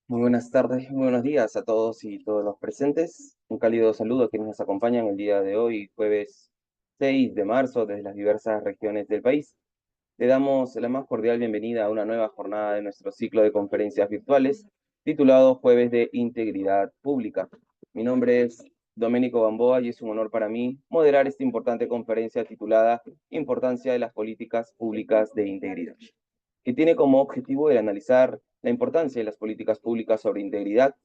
Muy buenas tardes, muy buenos días a todos y todos los presentes. Un cálido saludo a quienes nos acompañan el día de hoy, jueves 6 de marzo, desde las diversas regiones del país. Le damos la más cordial bienvenida a una nueva jornada de nuestro ciclo de conferencias virtuales, titulado Jueves de Integridad Pública. Mi nombre es Doménico Gamboa y es un honor para mí moderar esta importante conferencia titulada Importancia de las políticas públicas de integridad, que tiene como objetivo el analizar la importancia de las políticas públicas sobre integridad,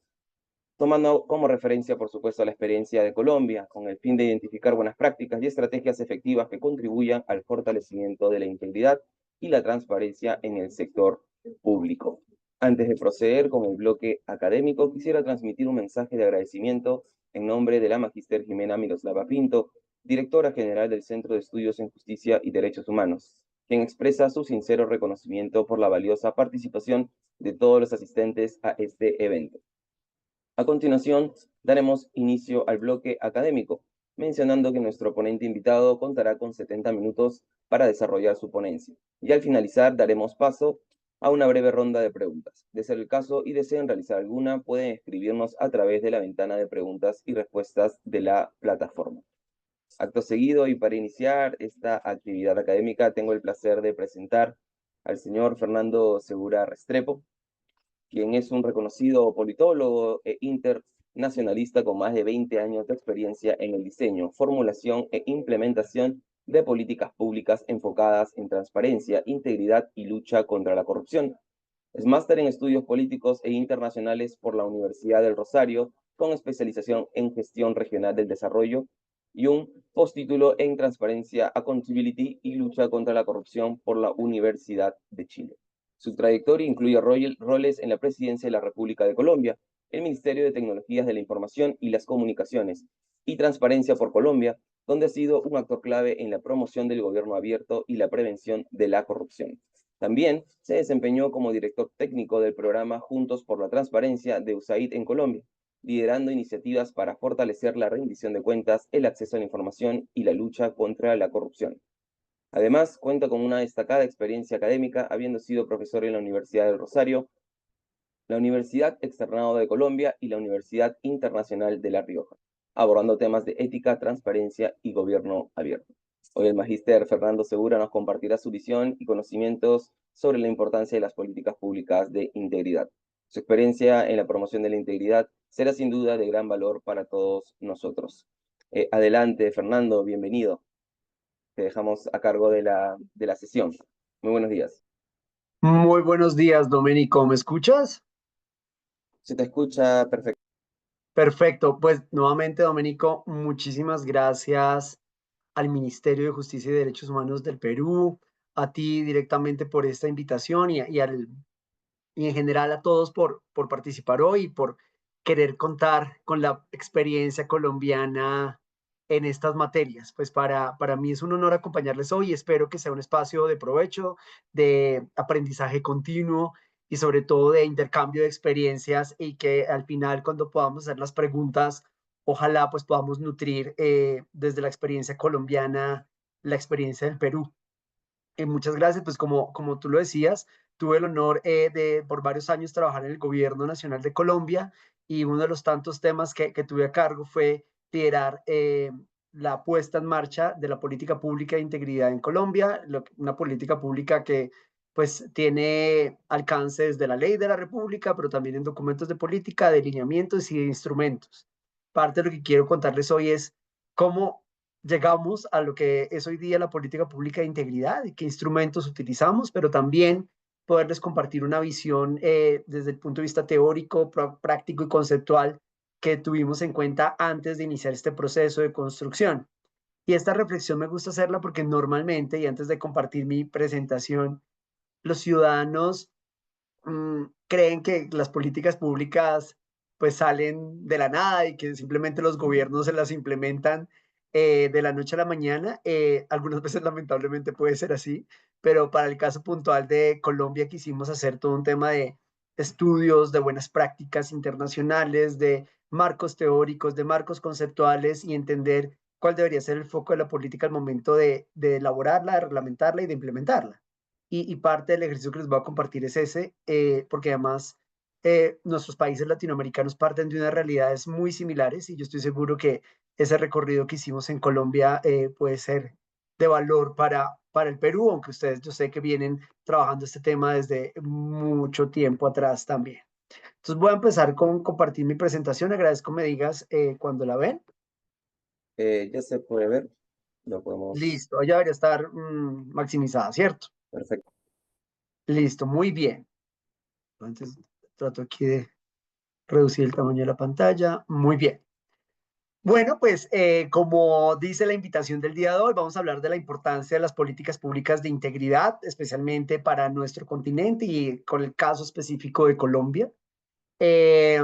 tomando como referencia, por supuesto, la experiencia de Colombia, con el fin de identificar buenas prácticas y estrategias efectivas que contribuyan al fortalecimiento de la integridad y la transparencia en el sector público. Antes de proceder con el bloque académico, quisiera transmitir un mensaje de agradecimiento en nombre de la Magíster Jimena Miroslava Pinto, directora general del Centro de Estudios en Justicia y Derechos Humanos, quien expresa su sincero reconocimiento por la valiosa participación de todos los asistentes a este evento. A continuación, daremos inicio al bloque académico, mencionando que nuestro ponente invitado contará con 70 minutos para desarrollar su ponencia. Y al finalizar, daremos paso a una breve ronda de preguntas. De ser el caso y deseen realizar alguna, pueden escribirnos a través de la ventana de preguntas y respuestas de la plataforma. Acto seguido, y para iniciar esta actividad académica, tengo el placer de presentar al señor Fernando Segura Restrepo, quien es un reconocido politólogo e internacionalista con más de 20 años de experiencia en el diseño, formulación e implementación de políticas públicas enfocadas en transparencia, integridad y lucha contra la corrupción. Es máster en estudios políticos e internacionales por la Universidad del Rosario, con especialización en gestión regional del desarrollo y un postítulo en transparencia, accountability y lucha contra la corrupción por la Universidad de Chile. Su trayectoria incluye roles en la Presidencia de la República de Colombia, el Ministerio de Tecnologías de la Información y las Comunicaciones y Transparencia por Colombia, donde ha sido un actor clave en la promoción del gobierno abierto y la prevención de la corrupción. También se desempeñó como director técnico del programa Juntos por la Transparencia de USAID en Colombia, liderando iniciativas para fortalecer la rendición de cuentas, el acceso a la información y la lucha contra la corrupción. Además, cuenta con una destacada experiencia académica, habiendo sido profesor en la Universidad del Rosario, la Universidad Externado de Colombia y la Universidad Internacional de La Rioja, abordando temas de ética, transparencia y gobierno abierto. Hoy el magíster Fernando Segura nos compartirá su visión y conocimientos sobre la importancia de las políticas públicas de integridad. Su experiencia en la promoción de la integridad será sin duda de gran valor para todos nosotros. Adelante, Fernando, bienvenido. Te dejamos a cargo de la sesión. Muy buenos días. Muy buenos días, Domenico. ¿Me escuchas? Se te escucha perfecto. Perfecto. Pues nuevamente, Domenico, muchísimas gracias al Ministerio de Justicia y Derechos Humanos del Perú, a ti directamente por esta invitación y en general a todos por participar hoy y por querer contar con la experiencia colombiana en estas materias. Pues para mí es un honor acompañarles hoy. Espero que sea un espacio de provecho, de aprendizaje continuo y sobre todo de intercambio de experiencias y que al final cuando podamos hacer las preguntas, ojalá pues podamos nutrir desde la experiencia colombiana la experiencia del Perú. Muchas gracias. Pues como tú lo decías, tuve el honor de por varios años trabajar en el Gobierno Nacional de Colombia y uno de los tantos temas que tuve a cargo fue liderar la puesta en marcha de la política pública de integridad en Colombia, una política pública que pues tiene alcances de la ley de la República, pero también en documentos de política, de lineamientos y de instrumentos. Parte de lo que quiero contarles hoy es cómo llegamos a lo que es hoy día la política pública de integridad y qué instrumentos utilizamos, pero también poderles compartir una visión desde el punto de vista teórico, práctico y conceptual que tuvimos en cuenta antes de iniciar este proceso de construcción. Y esta reflexión me gusta hacerla porque normalmente, y antes de compartir mi presentación, los ciudadanos creen que las políticas públicas pues salen de la nada y que simplemente los gobiernos se las implementan de la noche a la mañana. Algunas veces lamentablemente puede ser así, pero para el caso puntual de Colombia quisimos hacer todo un tema de estudios, de buenas prácticas internacionales, de marcos teóricos, de marcos conceptuales y entender cuál debería ser el foco de la política al momento de elaborarla, de reglamentarla y de implementarla. Y parte del ejercicio que les voy a compartir es ese, porque además nuestros países latinoamericanos parten de unas realidades muy similares y yo estoy seguro que ese recorrido que hicimos en Colombia puede ser de valor para el Perú, aunque ustedes yo sé que vienen trabajando este tema desde mucho tiempo atrás también. Entonces voy a empezar con compartir mi presentación. Agradezco me digas cuando la ven. Ya se puede ver, lo podemos, Listo, ya debería estar maximizada, ¿cierto? perfecto. Listo, muy bien. Entonces trato aquí de reducir el tamaño de la pantalla. Muy bien. Bueno, pues como dice la invitación del día de hoy, vamos a hablar de la importancia de las políticas públicas de integridad, especialmente para nuestro continente y con el caso específico de Colombia. Eh,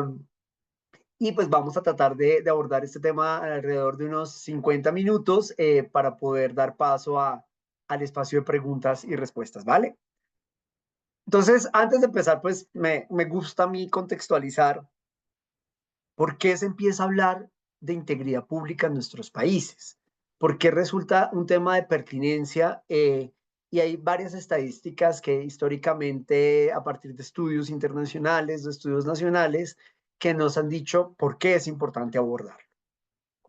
y pues vamos a tratar de abordar este tema alrededor de unos 50 minutos para poder dar paso al espacio de preguntas y respuestas, ¿vale? Entonces, antes de empezar, pues me gusta a mí contextualizar por qué se empieza a hablar de integridad pública en nuestros países, por qué resulta un tema de pertinencia y hay varias estadísticas que históricamente, a partir de estudios internacionales, de estudios nacionales, que nos han dicho por qué es importante abordar.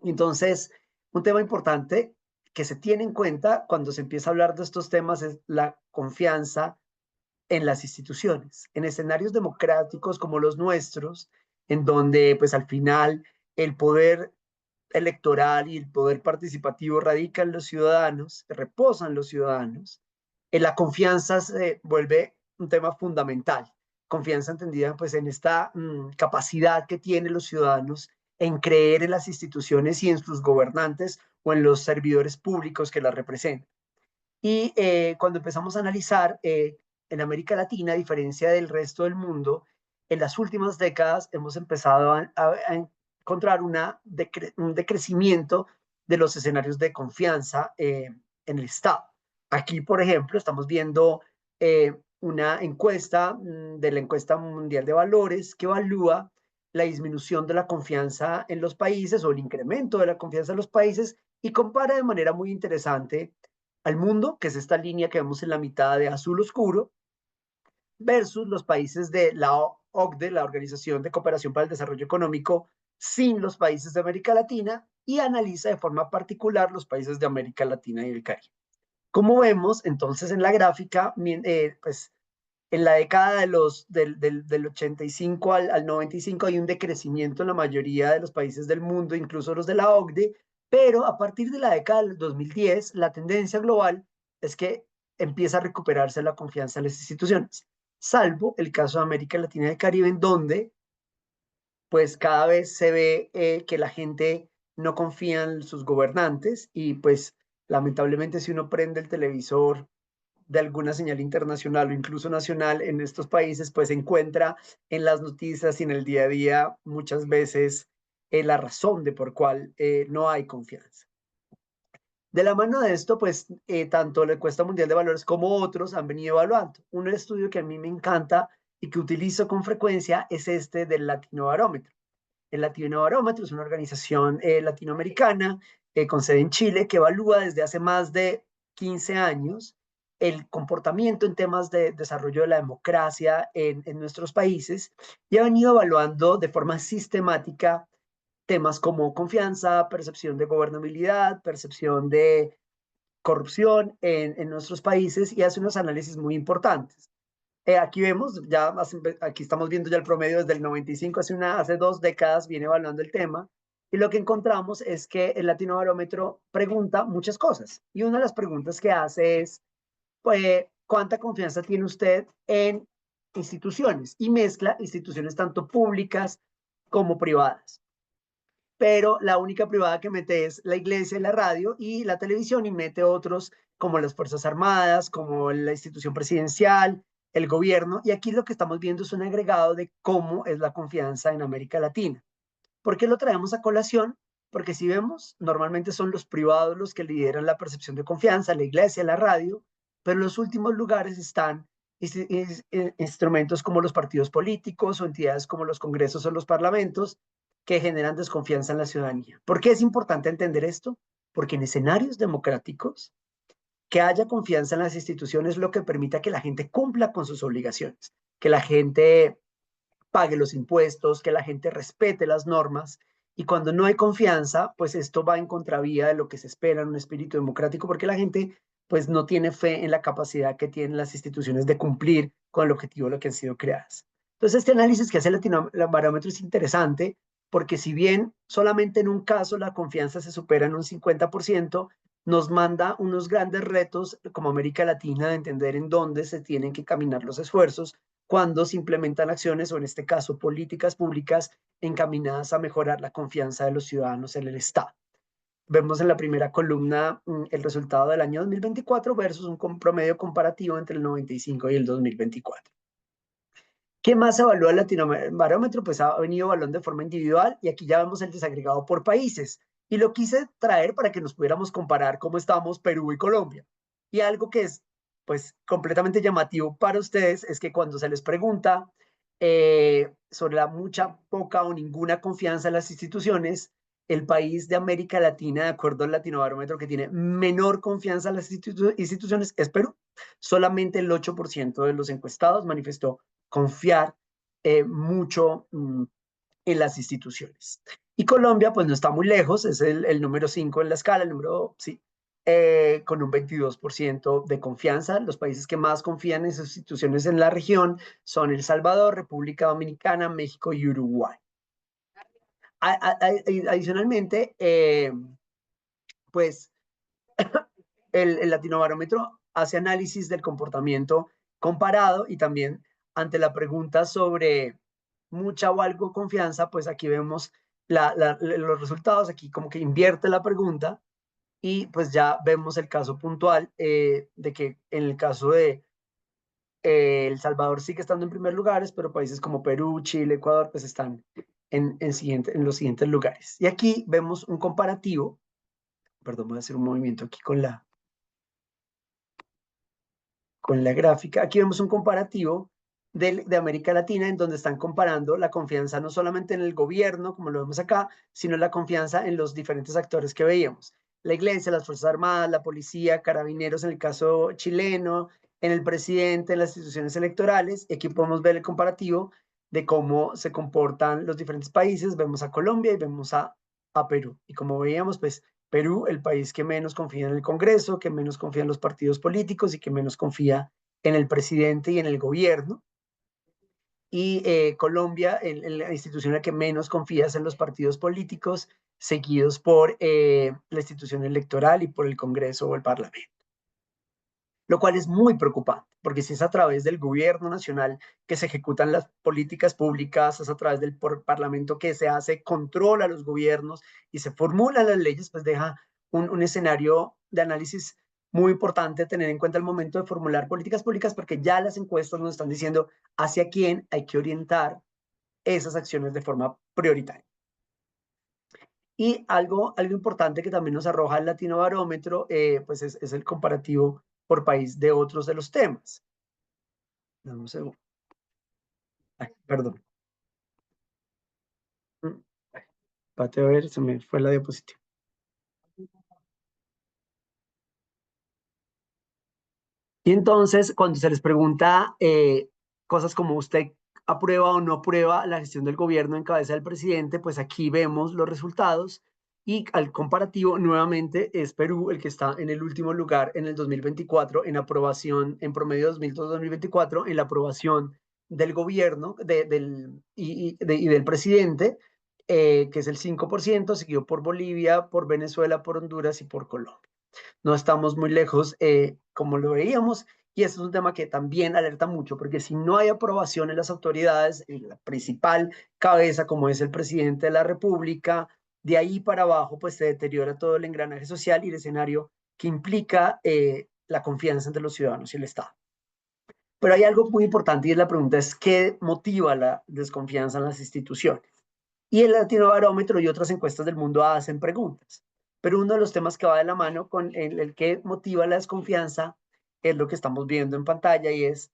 Entonces, un tema importante que se tiene en cuenta cuando se empieza a hablar de estos temas es la confianza en las instituciones, en escenarios democráticos como los nuestros, en donde pues al final el poder electoral y el poder participativo radica en los ciudadanos, reposan los ciudadanos, la confianza se vuelve un tema fundamental. Confianza entendida pues en esta capacidad que tienen los ciudadanos en creer en las instituciones y en sus gobernantes o en los servidores públicos que las representan. Y cuando empezamos a analizar en América Latina, a diferencia del resto del mundo, en las últimas décadas hemos empezado a encontrar un decrecimiento de los escenarios de confianza en el Estado. Aquí, por ejemplo, estamos viendo una encuesta de la encuesta mundial de valores que evalúa la disminución de la confianza en los países o el incremento de la confianza en los países y compara de manera muy interesante al mundo, que es esta línea que vemos en la mitad de azul oscuro, versus los países de la OCDE, la Organización de Cooperación para el Desarrollo Económico, sin los países de América Latina y analiza de forma particular los países de América Latina y el Caribe. Como vemos, entonces en la gráfica, pues en la década del 85 al 95 hay un decrecimiento en la mayoría de los países del mundo, incluso los de la OCDE, pero a partir de la década del 2010, la tendencia global es que empieza a recuperarse la confianza en las instituciones, salvo el caso de América Latina y el Caribe, en donde pues cada vez se ve que la gente no confía en sus gobernantes y pues lamentablemente si uno prende el televisor de alguna señal internacional o incluso nacional en estos países, pues se encuentra en las noticias y en el día a día muchas veces la razón de por cuál no hay confianza. De la mano de esto, pues tanto la encuesta mundial de valores como otros han venido evaluando. Un estudio que a mí me encanta y que utilizo con frecuencia es este del Latinobarómetro. El Latinobarómetro es una organización latinoamericana con sede en Chile que evalúa desde hace más de 15 años el comportamiento en temas de desarrollo de la democracia en nuestros países y ha venido evaluando de forma sistemática temas como confianza, percepción de gobernabilidad, percepción de corrupción en nuestros países y hace unos análisis muy importantes. Aquí vemos, aquí estamos viendo ya el promedio desde el 95, hace 2 décadas viene evaluando el tema, y lo que encontramos es que el Latinobarómetro pregunta muchas cosas, y una de las preguntas que hace es, pues, ¿cuánta confianza tiene usted en instituciones? Y mezcla instituciones tanto públicas como privadas. Pero la única privada que mete es la iglesia, la radio y la televisión y mete otros como las Fuerzas Armadas, como la institución presidencial, el gobierno. Y aquí lo que estamos viendo es un agregado de cómo es la confianza en América Latina. ¿Por qué lo traemos a colación? Porque si vemos, normalmente son los privados los que lideran la percepción de confianza, la iglesia, la radio, pero en los últimos lugares están instrumentos como los partidos políticos o entidades como los congresos o los parlamentos que generan desconfianza en la ciudadanía. ¿Por qué es importante entender esto? Porque en escenarios democráticos, que haya confianza en las instituciones es lo que permita que la gente cumpla con sus obligaciones, que la gente pague los impuestos, que la gente respete las normas. Y cuando no hay confianza, pues esto va en contravía de lo que se espera en un espíritu democrático, porque la gente pues no tiene fe en la capacidad que tienen las instituciones de cumplir con el objetivo de lo que han sido creadas. Entonces, este análisis que hace el barómetro es interesante porque si bien solamente en un caso la confianza se supera en un 50%, nos manda unos grandes retos como América Latina de entender en dónde se tienen que caminar los esfuerzos cuando se implementan acciones o en este caso políticas públicas encaminadas a mejorar la confianza de los ciudadanos en el Estado. Vemos en la primera columna el resultado del año 2024 versus un promedio comparativo entre el 95 y el 2024. ¿Qué más evalúa el Latinobarómetro? Pues ha venido evaluando de forma individual y aquí ya vemos el desagregado por países. Y lo quise traer para que nos pudiéramos comparar cómo estamos Perú y Colombia. Y algo que es pues completamente llamativo para ustedes es que cuando se les pregunta sobre la mucha, poca o ninguna confianza en las instituciones, el país de América Latina, de acuerdo al Latinobarómetro, que tiene menor confianza en las instituciones es Perú. Solamente el 8% de los encuestados manifestó confiar mucho en las instituciones. Y Colombia, pues no está muy lejos, es el número 5 en la escala, el número, sí, con un 22% de confianza. Los países que más confían en sus instituciones en la región son El Salvador, República Dominicana, México y Uruguay. Adicionalmente, pues el Latinobarómetro hace análisis del comportamiento comparado y también ante la pregunta sobre mucha o algo confianza, pues aquí vemos los resultados, aquí como que invierte la pregunta y pues ya vemos el caso puntual de que en el caso de El Salvador sigue estando en primer lugares, pero países como Perú, Chile, Ecuador, pues están en los siguientes lugares. Y aquí vemos un comparativo, perdón, voy a hacer un movimiento aquí con la gráfica. Aquí vemos un comparativo de América Latina en donde están comparando la confianza no solamente en el gobierno, como lo vemos acá, sino la confianza en los diferentes actores que veíamos. La iglesia, las Fuerzas Armadas, la policía, carabineros en el caso chileno, en el presidente, en las instituciones electorales. Y aquí podemos ver el comparativo de cómo se comportan los diferentes países. Vemos a Colombia y vemos a Perú. Y como veíamos, pues Perú, el país que menos confía en el Congreso, que menos confía en los partidos políticos y que menos confía en el presidente y en el gobierno. Y Colombia, la institución en la que menos confía es en los partidos políticos, seguidos por la institución electoral y por el Congreso o el Parlamento. Lo cual es muy preocupante, porque si es a través del gobierno nacional que se ejecutan las políticas públicas, es a través del parlamento que se hace control a los gobiernos y se formulan las leyes, pues deja un escenario de análisis muy importante tener en cuenta el momento de formular políticas públicas, porque ya las encuestas nos están diciendo hacia quién hay que orientar esas acciones de forma prioritaria. Y algo importante que también nos arroja el Latino Barómetro, pues es el comparativo por país de otros de los temas. Dame un segundo. Ay, perdón. Pate a ver, se me fue la diapositiva. Y entonces, cuando se les pregunta cosas como usted aprueba o no aprueba la gestión del gobierno en cabeza del presidente, pues aquí vemos los resultados y al comparativo nuevamente es Perú el que está en el último lugar en el 2024 en aprobación, en promedio 2002-2024, en la aprobación del gobierno y del presidente, que es el 5%, seguido por Bolivia, por Venezuela, por Honduras y por Colombia. No estamos muy lejos, como lo veíamos, y este es un tema que también alerta mucho, porque si no hay aprobación en las autoridades, en la principal cabeza, como es el presidente de la República, de ahí para abajo, pues se deteriora todo el engranaje social y el escenario que implica la confianza entre los ciudadanos y el Estado. Pero hay algo muy importante y es la pregunta es, ¿qué motiva la desconfianza en las instituciones? Y el Latinobarómetro y otras encuestas del mundo hacen preguntas. Pero uno de los temas que va de la mano con el que motiva la desconfianza es lo que estamos viendo en pantalla y es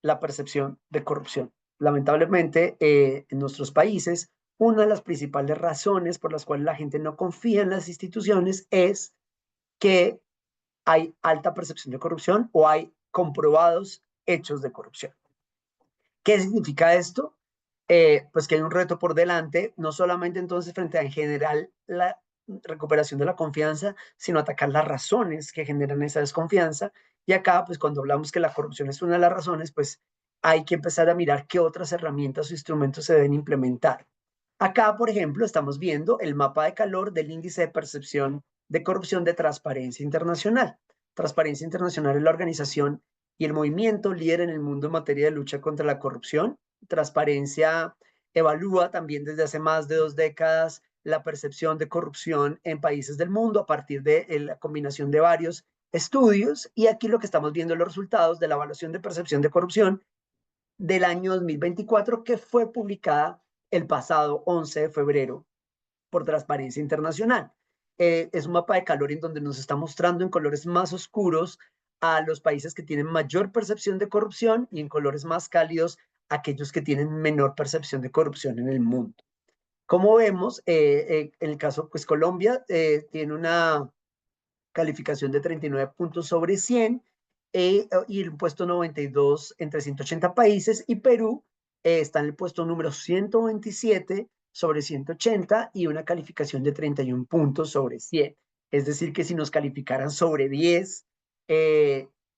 la percepción de corrupción. Lamentablemente, en nuestros países, una de las principales razones por las cuales la gente no confía en las instituciones es que hay alta percepción de corrupción o hay comprobados hechos de corrupción. ¿Qué significa esto? pues que hay un reto por delante, no solamente entonces frente a en general la recuperación de la confianza, sino atacar las razones que generan esa desconfianza. Y acá, pues cuando hablamos que la corrupción es una de las razones, pues hay que empezar a mirar qué otras herramientas o instrumentos se deben implementar. Acá, por ejemplo, estamos viendo el mapa de calor del índice de percepción de corrupción de Transparencia Internacional. Transparencia Internacional es la organización y el movimiento líder en el mundo en materia de lucha contra la corrupción. Transparencia evalúa también desde hace más de 2 décadas la percepción de corrupción en países del mundo a partir de la combinación de varios estudios. Y aquí lo que estamos viendo es los resultados de la evaluación de percepción de corrupción del año 2024 que fue publicada el pasado 11 de febrero por Transparencia Internacional. Es un mapa de calor en donde nos está mostrando en colores más oscuros a los países que tienen mayor percepción de corrupción y en colores más cálidos aquellos que tienen menor percepción de corrupción en el mundo. Como vemos, en el caso, pues Colombia tiene una calificación de 39 puntos sobre 100 y el puesto 92 entre 180 países, y Perú está en el puesto número 127 sobre 180 y una calificación de 31 puntos sobre 100. Es decir, que si nos calificaran sobre 10,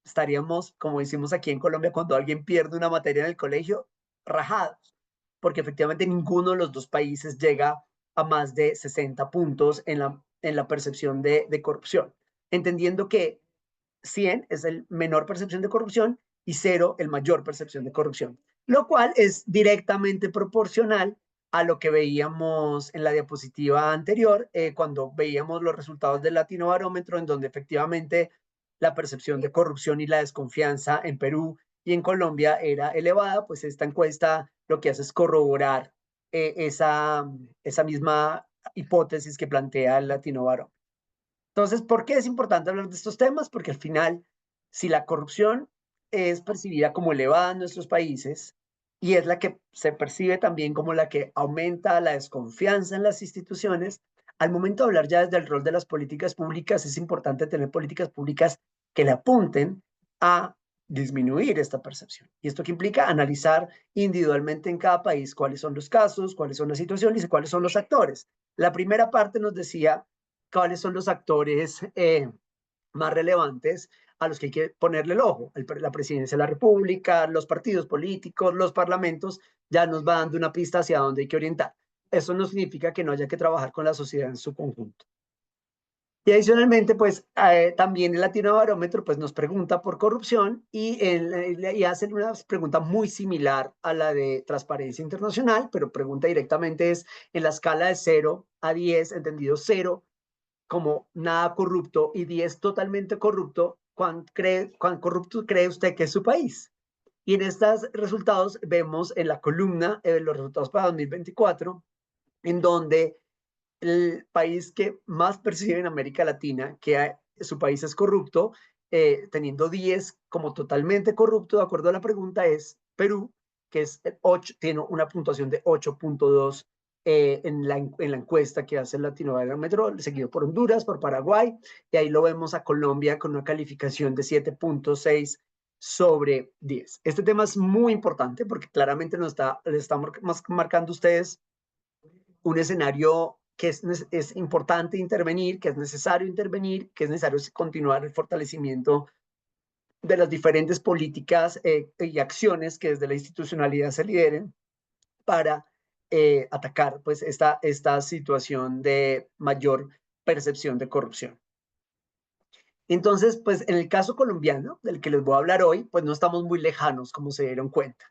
estaríamos, como decimos aquí en Colombia, cuando alguien pierde una materia en el colegio, rajados, porque efectivamente ninguno de los dos países llega a más de 60 puntos en la percepción de corrupción, entendiendo que 100 es el menor percepción de corrupción y 0 el mayor percepción de corrupción, lo cual es directamente proporcional a lo que veíamos en la diapositiva anterior, cuando veíamos los resultados del Latino Barómetro, en donde efectivamente la percepción de corrupción y la desconfianza en Perú y en Colombia era elevada. Pues esta encuesta lo que hace es corroborar esa misma hipótesis que plantea el Latino Barómetro. Entonces, ¿por qué es importante hablar de estos temas? Porque al final, si la corrupción es percibida como elevada en nuestros países y es la que se percibe también como la que aumenta la desconfianza en las instituciones, al momento de hablar ya desde el rol de las políticas públicas, es importante tener políticas públicas que le apunten a disminuir esta percepción. ¿Y esto qué implica? Analizar individualmente en cada país cuáles son los casos, cuáles son las situaciones y cuáles son los actores. La primera parte nos decía cuáles son los actores más relevantes a los que hay que ponerle el ojo. La presidencia de la República, los partidos políticos, los parlamentos, ya nos va dando una pista hacia dónde hay que orientar. Eso no significa que no haya que trabajar con la sociedad en su conjunto. Y adicionalmente, pues también el Latino Barómetro pues, nos pregunta por corrupción y hace una pregunta muy similar a la de Transparencia Internacional, pero pregunta directamente es en la escala de 0 a 10, entendido 0 como nada corrupto y 10 totalmente corrupto, ¿cuán corrupto cree usted que es su país? Y en estos resultados vemos en la columna los resultados para 2024, en donde el país que más percibe en América Latina que su país es corrupto, teniendo 10 como totalmente corrupto, de acuerdo a la pregunta, es Perú, que es 8, tiene una puntuación de 8.2 en la encuesta que hace el Latinobarómetro, seguido por Honduras, por Paraguay, y ahí lo vemos a Colombia con una calificación de 7.6 sobre 10. Este tema es muy importante porque claramente les está marcando ustedes un escenario que es importante intervenir, que es necesario intervenir, que es necesario continuar el fortalecimiento de las diferentes políticas y acciones que desde la institucionalidad se lideren para atacar pues esta situación de mayor percepción de corrupción. Entonces, pues en el caso colombiano, del que les voy a hablar hoy, pues no estamos muy lejanos, como se dieron cuenta.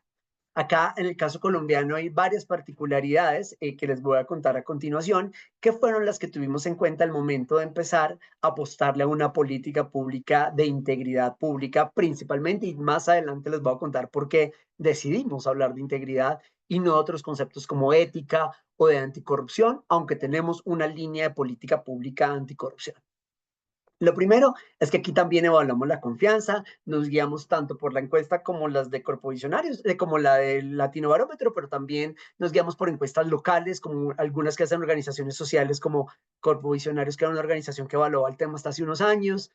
Acá, en el caso colombiano, hay varias particularidades que les voy a contar a continuación, que fueron las que tuvimos en cuenta al momento de empezar a apostarle a una política pública de integridad pública principalmente, y más adelante les voy a contar por qué decidimos hablar de integridad y no otros conceptos como ética o de anticorrupción, aunque tenemos una línea de política pública anticorrupción. Lo primero es que aquí también evaluamos la confianza, nos guiamos tanto por la encuesta como las de Corpovisionarios, como la del Latino Barómetro, pero también nos guiamos por encuestas locales, como algunas que hacen organizaciones sociales como Corpovisionarios, que era una organización que evaluaba el tema hasta hace unos años,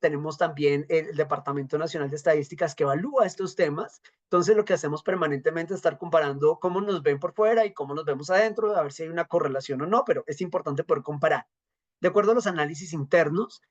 tenemos también el Departamento Nacional de Estadísticas que evalúa estos temas. Entonces, lo que hacemos permanentemente es estar comparando cómo nos ven por fuera y cómo nos vemos adentro, a ver si hay una correlación o no, pero es importante poder comparar. De acuerdo a los análisis internos,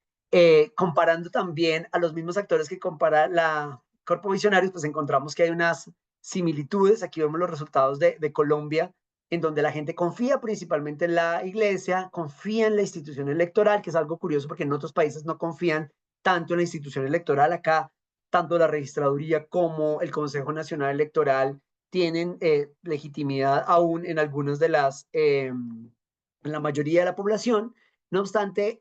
comparando también a los mismos actores que compara la Corpo Visionarios, pues encontramos que hay unas similitudes. Aquí vemos los resultados de Colombia, en donde la gente confía principalmente en la iglesia, confía en la institución electoral, que es algo curioso porque en otros países no confían tanto en la institución electoral. Acá, tanto la registraduría como el Consejo Nacional Electoral tienen legitimidad aún en algunas de en la mayoría de la población. No obstante,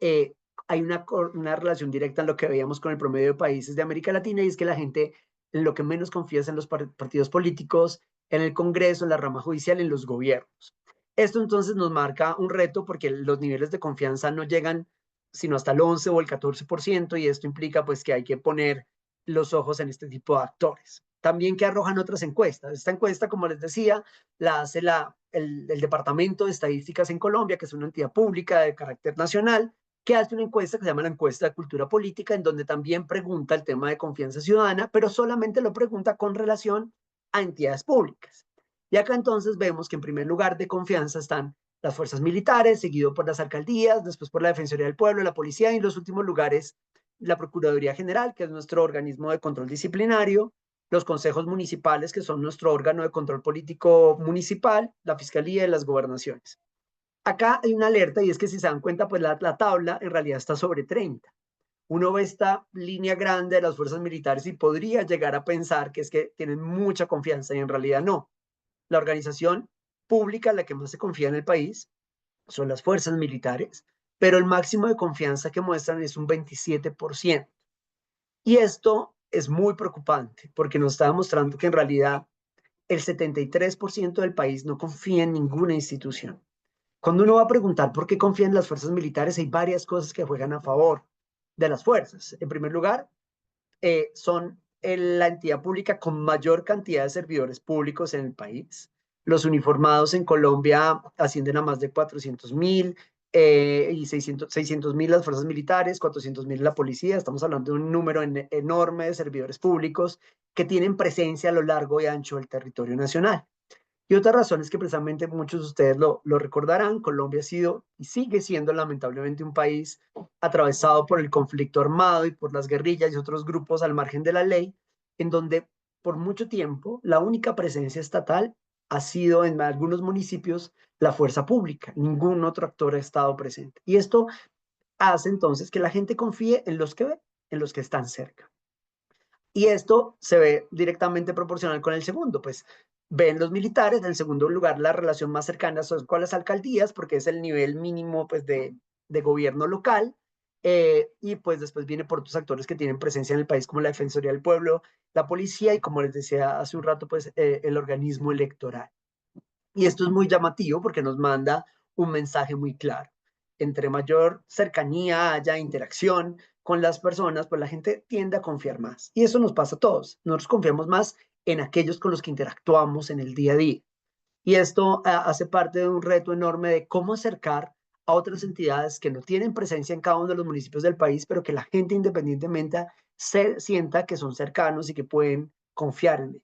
hay una relación directa en lo que veíamos con el promedio de países de América Latina, y es que la gente en lo que menos confía es en los partidos políticos, en el Congreso, en la rama judicial, en los gobiernos. Esto entonces nos marca un reto porque los niveles de confianza no llegan sino hasta el 11 o el 14%, y esto implica pues que hay que poner los ojos en este tipo de actores. También que arrojan otras encuestas. Esta encuesta, como les decía, la hace el Departamento de Estadísticas en Colombia, que es una entidad pública de carácter nacional, que hace una encuesta que se llama la encuesta de cultura política, en donde también pregunta el tema de confianza ciudadana, pero solamente lo pregunta con relación a entidades públicas. Y acá entonces vemos que en primer lugar de confianza están las fuerzas militares, seguido por las alcaldías, después por la Defensoría del Pueblo, la policía, y en los últimos lugares la Procuraduría General, que es nuestro organismo de control disciplinario, los consejos municipales, que son nuestro órgano de control político municipal, la fiscalía y las gobernaciones. Acá hay una alerta, y es que si se dan cuenta, pues la tabla en realidad está sobre 30. Uno ve esta línea grande de las fuerzas militares y podría llegar a pensar que es que tienen mucha confianza, y en realidad no. La organización pública en la que más se confía en el país son las fuerzas militares, pero el máximo de confianza que muestran es un 27%. Y esto es muy preocupante porque nos está demostrando que en realidad el 73% del país no confía en ninguna institución. Cuando uno va a preguntar por qué confía en las fuerzas militares, hay varias cosas que juegan a favor de las fuerzas. En primer lugar, son la entidad pública con mayor cantidad de servidores públicos en el país. Los uniformados en Colombia ascienden a más de 400.000, y 600.000 las fuerzas militares, 400.000 la policía. Estamos hablando de un número enorme de servidores públicos que tienen presencia a lo largo y ancho del territorio nacional. Y otra razón es que precisamente muchos de ustedes lo recordarán, Colombia ha sido y sigue siendo lamentablemente un país atravesado por el conflicto armado y por las guerrillas y otros grupos al margen de la ley, en donde por mucho tiempo la única presencia estatal ha sido en algunos municipios la fuerza pública. Ningún otro actor ha estado presente. Y esto hace entonces que la gente confíe en los que ve, en los que están cerca. Y esto se ve directamente proporcional con el segundo, pues ven los militares. En el segundo lugar, la relación más cercana son con las alcaldías, porque es el nivel mínimo pues de gobierno local, y pues después viene por otros actores que tienen presencia en el país, como la Defensoría del Pueblo, la policía y, como les decía hace un rato, pues el organismo electoral. Y esto es muy llamativo porque nos manda un mensaje muy claro. Entre mayor cercanía haya, interacción con las personas, pues la gente tiende a confiar más. Y eso nos pasa a todos. Nosotros confiamos más en aquellos con los que interactuamos en el día a día. Y esto hace parte de un reto enorme de cómo acercar a otras entidades que no tienen presencia en cada uno de los municipios del país, pero que la gente independientemente sienta que son cercanos y que pueden confiar en ellos.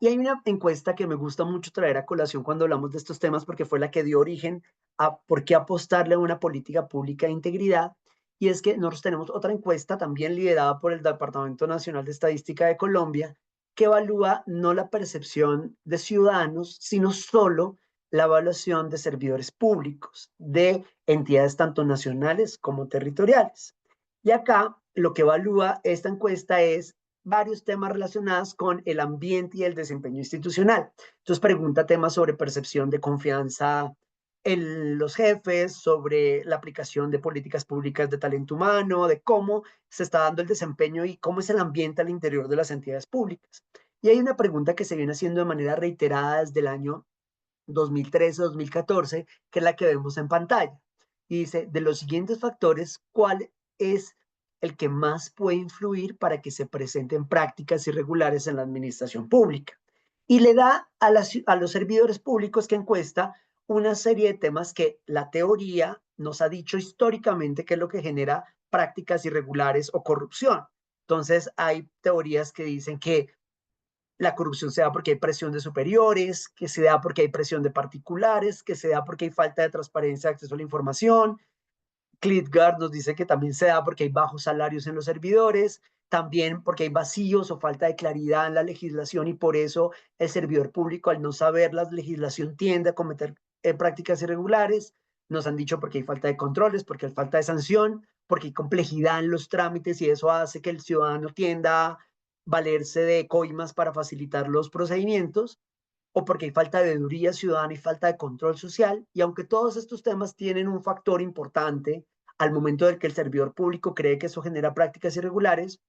Y hay una encuesta que me gusta mucho traer a colación cuando hablamos de estos temas, porque fue la que dio origen a por qué apostarle a una política pública de integridad. Y es que nosotros tenemos otra encuesta también liderada por el Departamento Nacional de Estadística de Colombia, que evalúa no la percepción de ciudadanos, sino solo la evaluación de servidores públicos, de entidades tanto nacionales como territoriales. Y acá lo que evalúa esta encuesta es varios temas relacionados con el ambiente y el desempeño institucional. Entonces pregunta temas sobre percepción de confianza en los jefes, sobre la aplicación de políticas públicas de talento humano, de cómo se está dando el desempeño y cómo es el ambiente al interior de las entidades públicas. Y hay una pregunta que se viene haciendo de manera reiterada desde el año 2013-2014, que es la que vemos en pantalla. Y dice, de los siguientes factores, ¿cuál es el que más puede influir para que se presenten prácticas irregulares en la administración pública? Y le da a los servidores públicos que encuesta una serie de temas que la teoría nos ha dicho históricamente que es lo que genera prácticas irregulares o corrupción. Entonces, hay teorías que dicen que la corrupción se da porque hay presión de superiores, que se da porque hay presión de particulares, que se da porque hay falta de transparencia de acceso a la información. Klitgard nos dice que también se da porque hay bajos salarios en los servidores, también porque hay vacíos o falta de claridad en la legislación y por eso el servidor público, al no saber la legislación, tiende a cometer prácticas irregulares. Nos han dicho porque hay falta de controles, porque hay falta de sanción, porque hay complejidad en los trámites y eso hace que el ciudadano tienda a valerse de coimas para facilitar los procedimientos o porque hay falta de veeduría ciudadana y falta de control social. Y aunque todos estos temas tienen un factor importante al momento del que el servidor público cree que eso genera prácticas irregulares,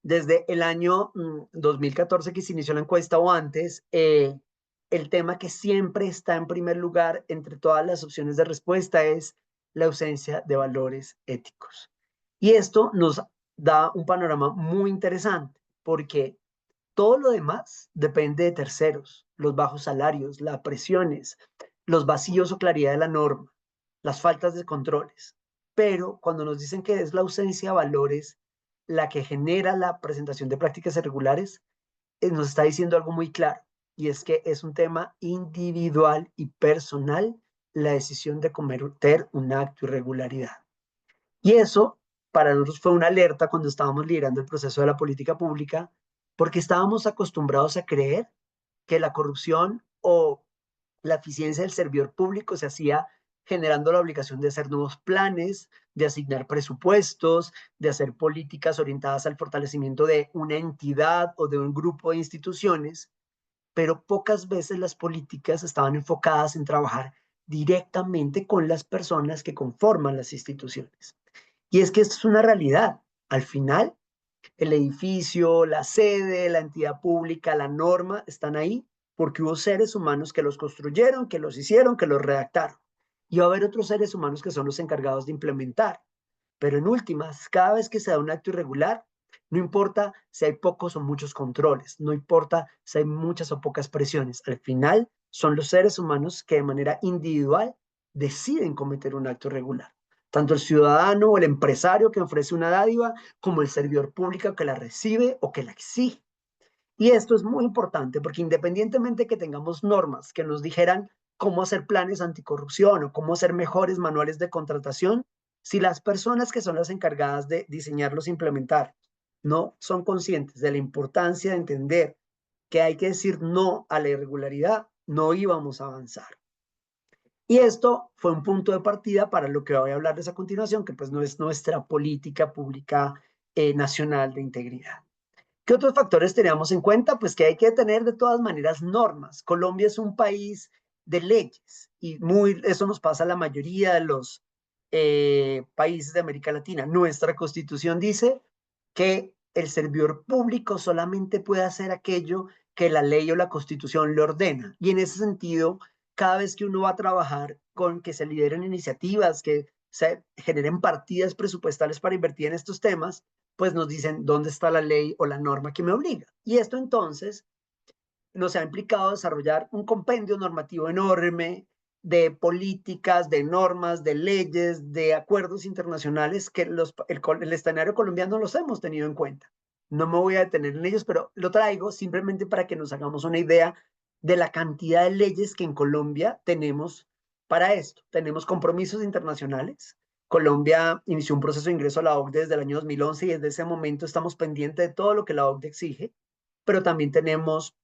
desde el año 2014 que se inició la encuesta o antes, el tema que siempre está en primer lugar entre todas las opciones de respuesta es la ausencia de valores éticos. Y esto nos da un panorama muy interesante porque todo lo demás depende de terceros, los bajos salarios, las presiones, los vacíos o claridad de la norma, las faltas de controles. Pero cuando nos dicen que es la ausencia de valores la que genera la presentación de prácticas irregulares, nos está diciendo algo muy claro, y es que es un tema individual y personal la decisión de cometer un acto de irregularidad. Y eso para nosotros fue una alerta cuando estábamos liderando el proceso de la política pública, porque estábamos acostumbrados a creer que la corrupción o la eficiencia del servidor público se hacía generando la obligación de hacer nuevos planes, de asignar presupuestos, de hacer políticas orientadas al fortalecimiento de una entidad o de un grupo de instituciones, pero pocas veces las políticas estaban enfocadas en trabajar directamente con las personas que conforman las instituciones. Y es que esto es una realidad. Al final, el edificio, la sede, la entidad pública, la norma están ahí porque hubo seres humanos que los construyeron, que los hicieron, que los redactaron. Y va a haber otros seres humanos que son los encargados de implementar. Pero en últimas, cada vez que se da un acto irregular, no importa si hay pocos o muchos controles, no importa si hay muchas o pocas presiones, al final son los seres humanos que de manera individual deciden cometer un acto irregular. Tanto el ciudadano o el empresario que ofrece una dádiva, como el servidor público que la recibe o que la exige. Y esto es muy importante porque independientemente que tengamos normas que nos dijeran cómo hacer planes anticorrupción o cómo hacer mejores manuales de contratación, si las personas que son las encargadas de diseñarlos e implementar no son conscientes de la importancia de entender que hay que decir no a la irregularidad, no íbamos a avanzar. Y esto fue un punto de partida para lo que voy a hablarles a continuación, que pues no es nuestra política pública nacional de integridad. ¿Qué otros factores teníamos en cuenta? Pues que hay que tener de todas maneras normas. Colombia es un país de leyes y eso nos pasa a la mayoría de los países de América Latina. Nuestra constitución dice que el servidor público solamente puede hacer aquello que la ley o la constitución le ordena. Y en ese sentido, cada vez que uno va a trabajar con que se lideren iniciativas, que se generen partidas presupuestales para invertir en estos temas, pues nos dicen dónde está la ley o la norma que me obliga. Y esto entonces nos ha implicado desarrollar un compendio normativo enorme de políticas, de normas, de leyes, de acuerdos internacionales que el escenario colombiano los hemos tenido en cuenta. No me voy a detener en ellos, pero lo traigo simplemente para que nos hagamos una idea de la cantidad de leyes que en Colombia tenemos para esto. Tenemos compromisos internacionales. Colombia inició un proceso de ingreso a la OCDE desde el año 2011 y desde ese momento estamos pendientes de todo lo que la OCDE exige, pero también tenemos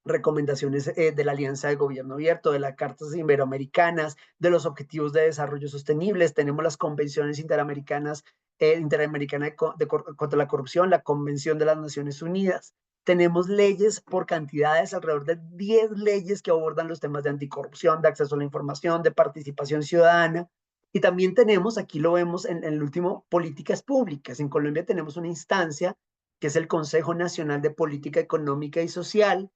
recomendaciones de la Alianza de Gobierno Abierto, de las Cartas Iberoamericanas, de los Objetivos de Desarrollo Sostenibles, tenemos las convenciones interamericanas, Interamericana contra la Corrupción, la Convención de las Naciones Unidas. Tenemos leyes por cantidades, alrededor de 10 leyes que abordan los temas de anticorrupción, de acceso a la información, de participación ciudadana. Y también tenemos, aquí lo vemos en el último, políticas públicas. En Colombia tenemos una instancia que es el Consejo Nacional de Política Económica y Social,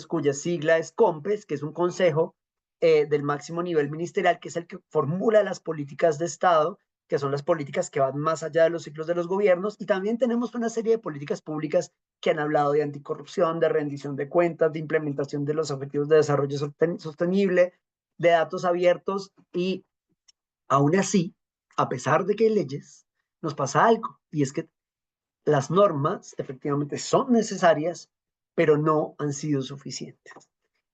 cuya sigla es COMPES, que es un consejo del máximo nivel ministerial, que es el que formula las políticas de Estado, que son las políticas que van más allá de los ciclos de los gobiernos, y también tenemos una serie de políticas públicas que han hablado de anticorrupción, de rendición de cuentas, de implementación de los objetivos de desarrollo sostenible, de datos abiertos y aún así, a pesar de que hay leyes, nos pasa algo y es que las normas efectivamente son necesarias, pero no han sido suficientes.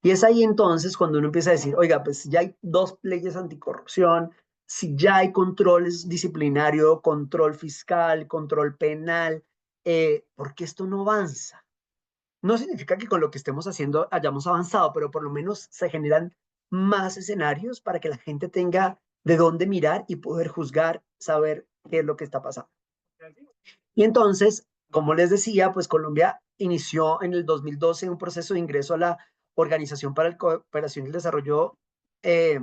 Y es ahí entonces cuando uno empieza a decir, oiga, pues ya hay dos leyes anticorrupción, si ya hay controles disciplinario, control fiscal, control penal, ¿por qué esto no avanza? No significa que con lo que estemos haciendo hayamos avanzado, pero por lo menos se generan más escenarios para que la gente tenga de dónde mirar y poder juzgar, saber qué es lo que está pasando. Y entonces, como les decía, pues Colombia inició en el 2012 un proceso de ingreso a la Organización para la Cooperación y el Desarrollo,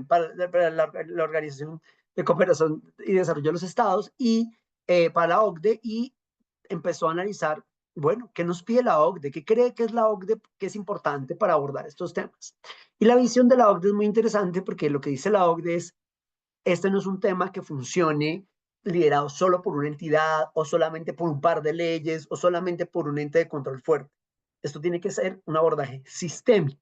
para la Organización de Cooperación y Desarrollo de los Estados y para la OCDE y empezó a analizar, bueno, ¿qué nos pide la OCDE? ¿Qué cree que es la OCDE que es importante para abordar estos temas? Y la visión de la OCDE es muy interesante porque lo que dice la OCDE es este no es un tema que funcione liderado solo por una entidad o solamente por un par de leyes o solamente por un ente de control fuerte. Esto tiene que ser un abordaje sistémico.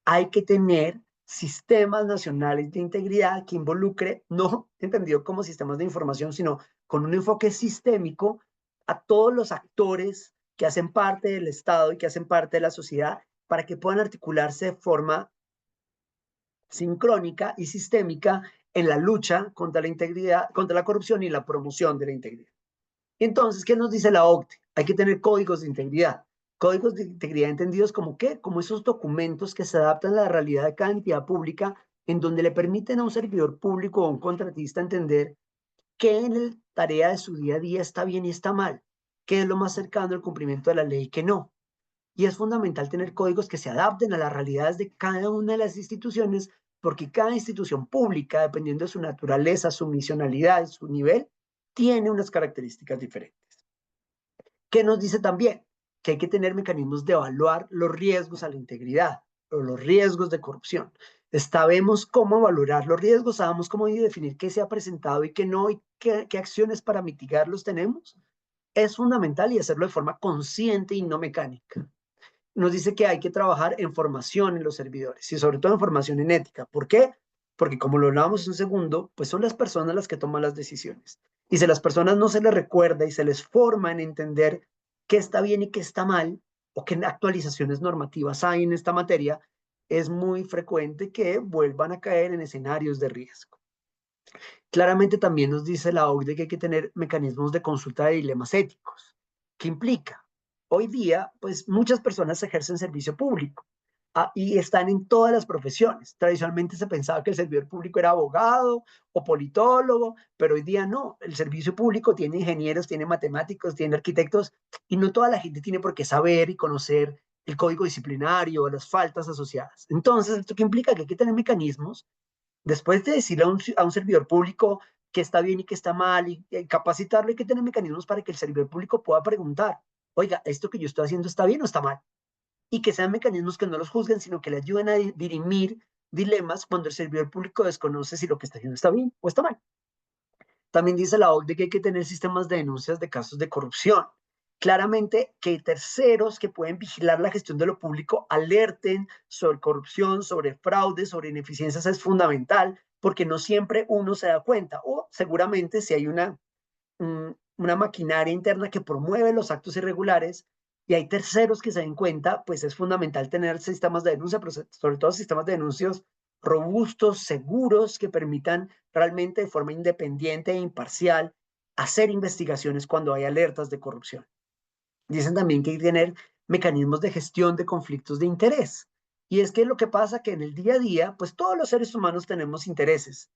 Hay que tener sistemas nacionales de integridad que involucre, no entendido como sistemas de información, sino con un enfoque sistémico a todos los actores que hacen parte del Estado y que hacen parte de la sociedad para que puedan articularse de forma sincrónica y sistémica en la lucha contra la integridad, contra la corrupción y la promoción de la integridad. Entonces, ¿qué nos dice la OCDE? Hay que tener códigos de integridad. Códigos de integridad entendidos como qué? Como esos documentos que se adaptan a la realidad de cada entidad pública en donde le permiten a un servidor público o a un contratista entender qué en la tarea de su día a día está bien y está mal, qué es lo más cercano al cumplimiento de la ley y qué no. Y es fundamental tener códigos que se adapten a las realidades de cada una de las instituciones, porque cada institución pública, dependiendo de su naturaleza, su misionalidad, su nivel, tiene unas características diferentes. ¿Qué nos dice también? Que hay que tener mecanismos de evaluar los riesgos a la integridad o los riesgos de corrupción. Sabemos cómo valorar los riesgos, sabemos cómo definir qué se ha presentado y qué no, y qué acciones para mitigarlos tenemos. Es fundamental y hacerlo de forma consciente y no mecánica. Nos dice que hay que trabajar en formación en los servidores y sobre todo en formación en ética. ¿Por qué? Porque como lo hablábamos un segundo, pues son las personas las que toman las decisiones. Y si a las personas no se les recuerda y se les forma en entender qué está bien y qué está mal, o qué actualizaciones normativas hay en esta materia, es muy frecuente que vuelvan a caer en escenarios de riesgo. Claramente también nos dice la OCDE que hay que tener mecanismos de consulta de dilemas éticos. ¿Qué implica? Hoy día, pues muchas personas ejercen servicio público y están en todas las profesiones. Tradicionalmente se pensaba que el servidor público era abogado o politólogo, pero hoy día no. El servicio público tiene ingenieros, tiene matemáticos, tiene arquitectos y no toda la gente tiene por qué saber y conocer el código disciplinario o las faltas asociadas. Entonces, ¿esto qué implica? Que hay que tener mecanismos después de decirle a un servidor público que está bien y que está mal y capacitarlo, hay que tener mecanismos para que el servidor público pueda preguntar, oiga, ¿esto que yo estoy haciendo está bien o está mal? Y que sean mecanismos que no los juzguen, sino que le ayuden a dirimir dilemas cuando el servidor público desconoce si lo que está haciendo está bien o está mal. También dice la OCDE que hay que tener sistemas de denuncias de casos de corrupción. Claramente que terceros que pueden vigilar la gestión de lo público alerten sobre corrupción, sobre fraude, sobre ineficiencias es fundamental, porque no siempre uno se da cuenta. O seguramente si hay una maquinaria interna que promueve los actos irregulares y hay terceros que se den cuenta, pues es fundamental tener sistemas de denuncia, pero sobre todo sistemas de denuncias robustos, seguros, que permitan realmente de forma independiente e imparcial hacer investigaciones cuando hay alertas de corrupción. Dicen también que hay que tener mecanismos de gestión de conflictos de interés. Y es que lo que pasa que en el día a día, pues todos los seres humanos tenemos intereses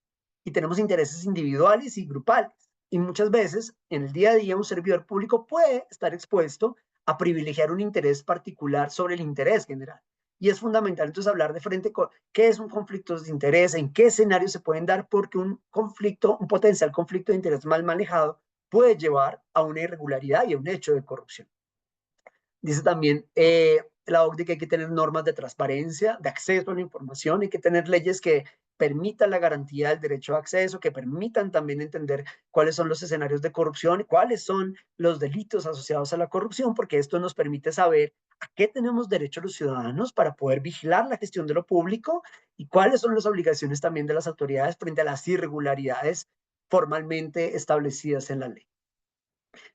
y tenemos intereses individuales y grupales. Y muchas veces en el día a día un servidor público puede estar expuesto a privilegiar un interés particular sobre el interés general. Y es fundamental entonces hablar de frente con qué es un conflicto de interés, en qué escenarios se pueden dar, porque un conflicto, un potencial conflicto de interés mal manejado puede llevar a una irregularidad y a un hecho de corrupción. Dice también la OCDE que hay que tener normas de transparencia, de acceso a la información, hay que tener leyes que permitan la garantía del derecho de acceso, que permitan también entender cuáles son los escenarios de corrupción, cuáles son los delitos asociados a la corrupción, porque esto nos permite saber a qué tenemos derecho los ciudadanos para poder vigilar la gestión de lo público y cuáles son las obligaciones también de las autoridades frente a las irregularidades formalmente establecidas en la ley.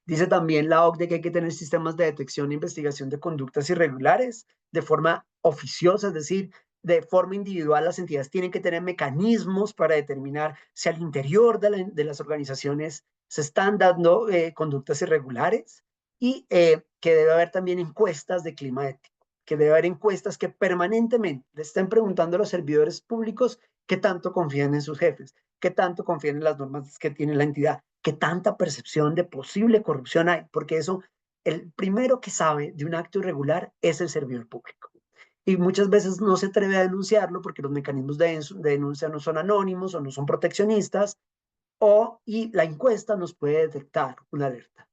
Dice también la OCDE que hay que tener sistemas de detección e investigación de conductas irregulares de forma oficiosa, es decir, de forma individual las entidades tienen que tener mecanismos para determinar si al interior de las organizaciones se están dando conductas irregulares y que debe haber también encuestas de clima ético, que debe haber encuestas que permanentemente le estén preguntando a los servidores públicos qué tanto confían en sus jefes, qué tanto confían en las normas que tiene la entidad, qué tanta percepción de posible corrupción hay, porque eso, el primero que sabe de un acto irregular es el servidor público. Y muchas veces no se atreve a denunciarlo porque los mecanismos de denuncia no son anónimos o no son proteccionistas, y la encuesta nos puede detectar una alerta.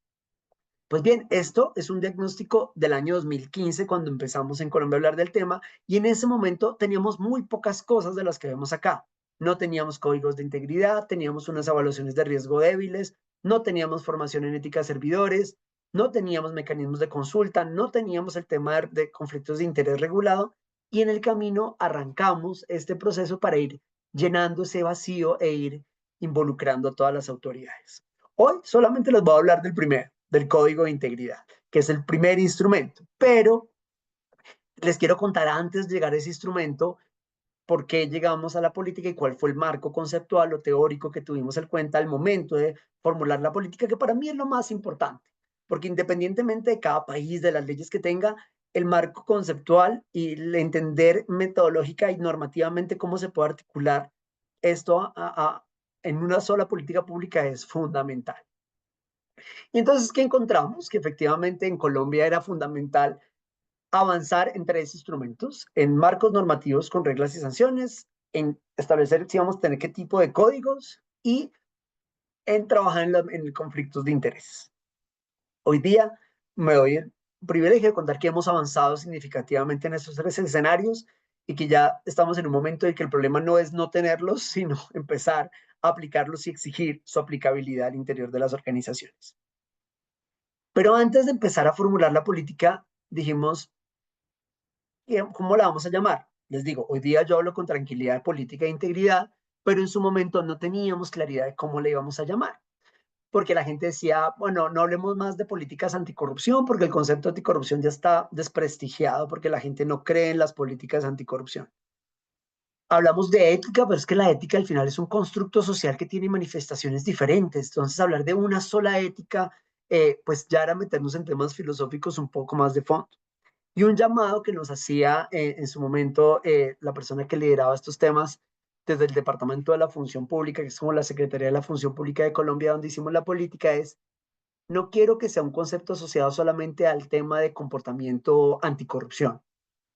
Pues bien, esto es un diagnóstico del año 2015 cuando empezamos en Colombia a hablar del tema y en ese momento teníamos muy pocas cosas de las que vemos acá. No teníamos códigos de integridad, teníamos unas evaluaciones de riesgo débiles, no teníamos formación en ética de servidores, no teníamos mecanismos de consulta, no teníamos el tema de conflictos de interés regulado y en el camino arrancamos este proceso para ir llenando ese vacío e ir involucrando a todas las autoridades. Hoy solamente les voy a hablar del primero, del código de integridad, que es el primer instrumento, pero les quiero contar antes de llegar a ese instrumento por qué llegamos a la política y cuál fue el marco conceptual o teórico que tuvimos en cuenta al momento de formular la política, que para mí es lo más importante, porque independientemente de cada país, de las leyes que tenga, el marco conceptual y el entender metodológica y normativamente cómo se puede articular esto en una sola política pública es fundamental. Y entonces, ¿qué encontramos? Que efectivamente en Colombia era fundamental avanzar en tres instrumentos, en marcos normativos con reglas y sanciones, en establecer si vamos a tener qué tipo de códigos y en trabajar en conflictos de interés. Hoy día me doy el privilegio de contar que hemos avanzado significativamente en estos tres escenarios y que ya estamos en un momento en que el problema no es no tenerlos, sino empezar a aplicarlos y exigir su aplicabilidad al interior de las organizaciones. Pero antes de empezar a formular la política, dijimos, ¿cómo la vamos a llamar? Les digo, hoy día yo hablo con tranquilidad de política e integridad, pero en su momento no teníamos claridad de cómo le íbamos a llamar, porque la gente decía, bueno, no hablemos más de políticas anticorrupción, porque el concepto de anticorrupción ya está desprestigiado, porque la gente no cree en las políticas anticorrupción. Hablamos de ética, pero es que la ética al final es un constructo social que tiene manifestaciones diferentes. Entonces, hablar de una sola ética, pues ya era meternos en temas filosóficos un poco más de fondo. Y un llamado que nos hacía en su momento la persona que lideraba estos temas desde el Departamento de la Función Pública, que es como la Secretaría de la Función Pública de Colombia, donde hicimos la política, es, no quiero que sea un concepto asociado solamente al tema de comportamiento anticorrupción,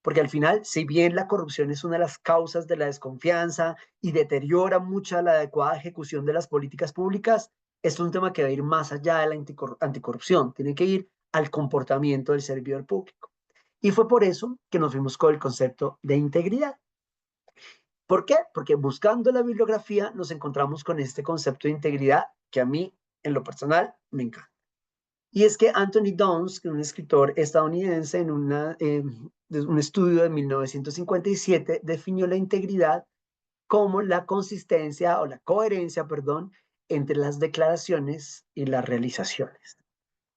porque al final, si bien la corrupción es una de las causas de la desconfianza y deteriora mucho la adecuada ejecución de las políticas públicas, es un tema que va a ir más allá de la anticorrupción, tiene que ir al comportamiento del servidor público. Y fue por eso que nos fuimos con el concepto de integridad. ¿Por qué? Porque buscando la bibliografía nos encontramos con este concepto de integridad que a mí, en lo personal, me encanta. Y es que Anthony Downs, un escritor estadounidense, en un estudio de 1957, definió la integridad como la consistencia o la coherencia, perdón, entre las declaraciones y las realizaciones.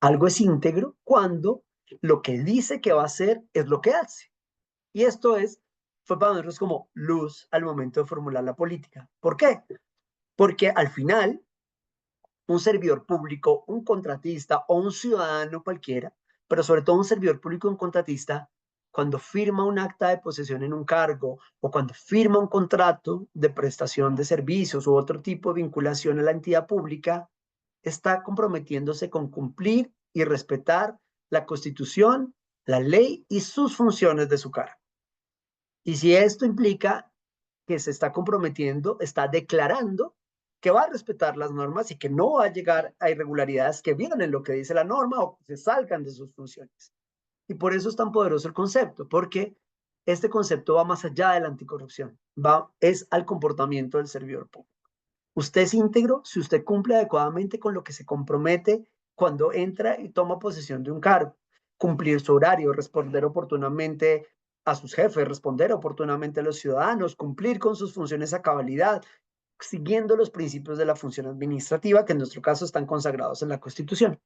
Algo es íntegro cuando lo que dice que va a hacer es lo que hace. Y esto fue para nosotros como luz al momento de formular la política. ¿Por qué? Porque al final, un servidor público, un contratista o un ciudadano cualquiera, pero sobre todo un servidor público o un contratista, cuando firma un acta de posesión en un cargo o cuando firma un contrato de prestación de servicios u otro tipo de vinculación a la entidad pública, está comprometiéndose con cumplir y respetar la Constitución, la ley y sus funciones de su cargo. Y si esto implica que se está comprometiendo, está declarando que va a respetar las normas y que no va a llegar a irregularidades que violen lo que dice la norma o que se salgan de sus funciones. Y por eso es tan poderoso el concepto, porque este concepto va más allá de la anticorrupción, es al comportamiento del servidor público. Usted es íntegro si usted cumple adecuadamente con lo que se compromete cuando entra y toma posesión de un cargo. Cumplir su horario, responder oportunamente a sus jefes, responder oportunamente a los ciudadanos, cumplir con sus funciones a cabalidad, siguiendo los principios de la función administrativa, que en nuestro caso están consagrados en la Constitución.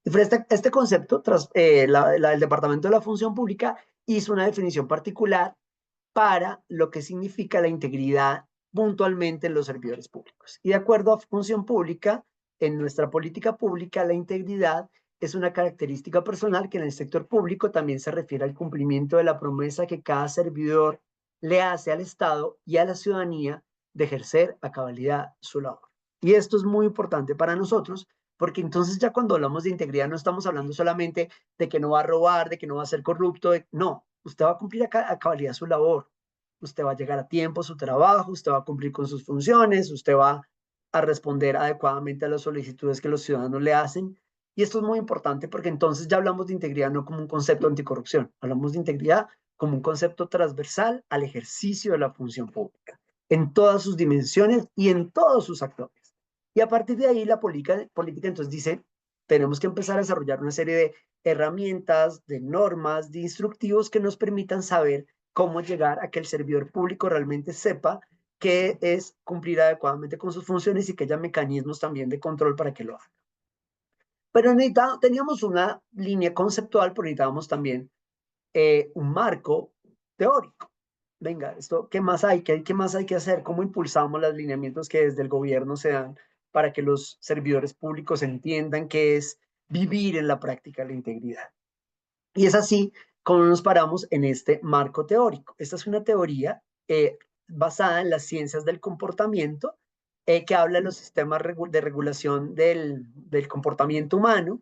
Y frente a este concepto, el Departamento de la Función Pública hizo una definición particular para lo que significa la integridad puntualmente en los servidores públicos. Y de acuerdo a Función Pública, en nuestra política pública, la integridad es una característica personal que en el sector público también se refiere al cumplimiento de la promesa que cada servidor le hace al Estado y a la ciudadanía de ejercer a cabalidad su labor. Y esto es muy importante para nosotros, porque entonces ya cuando hablamos de integridad no estamos hablando solamente de que no va a robar, de que no va a ser corrupto, no, usted va a cumplir a cabalidad su labor, usted va a llegar a tiempo a su trabajo, usted va a cumplir con sus funciones, usted va a responder adecuadamente a las solicitudes que los ciudadanos le hacen. Y esto es muy importante porque entonces ya hablamos de integridad no como un concepto anticorrupción, hablamos de integridad como un concepto transversal al ejercicio de la función pública, en todas sus dimensiones y en todos sus actores. Y a partir de ahí la política entonces dice, tenemos que empezar a desarrollar una serie de herramientas, de normas, de instructivos que nos permitan saber cómo llegar a que el servidor público realmente sepa qué es cumplir adecuadamente con sus funciones y que haya mecanismos también de control para que lo haga. Pero teníamos una línea conceptual, pero necesitábamos también un marco teórico. Venga, esto, ¿qué más hay? ¿Qué más hay que hacer? ¿Cómo impulsamos los lineamientos que desde el gobierno se dan para que los servidores públicos entiendan qué es vivir en la práctica la integridad? Y es así como nos paramos en este marco teórico. Esta es una teoría basada en las ciencias del comportamiento que habla de los sistemas de regulación del comportamiento humano,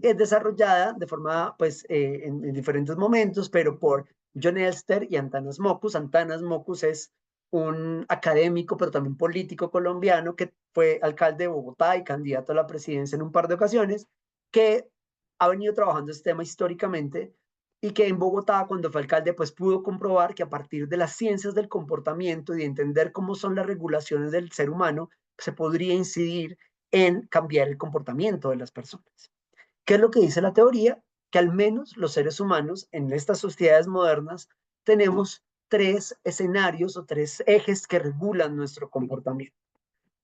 es desarrollada de forma, pues, en diferentes momentos, pero por John Elster y Antanas Mockus. Antanas Mockus es un académico, pero también político colombiano que fue alcalde de Bogotá y candidato a la presidencia en un par de ocasiones, que ha venido trabajando este tema históricamente y que en Bogotá, cuando fue alcalde, pues pudo comprobar que a partir de las ciencias del comportamiento y de entender cómo son las regulaciones del ser humano, se podría incidir en cambiar el comportamiento de las personas. ¿Qué es lo que dice la teoría? Que al menos los seres humanos en estas sociedades modernas tenemos tres escenarios o tres ejes que regulan nuestro comportamiento.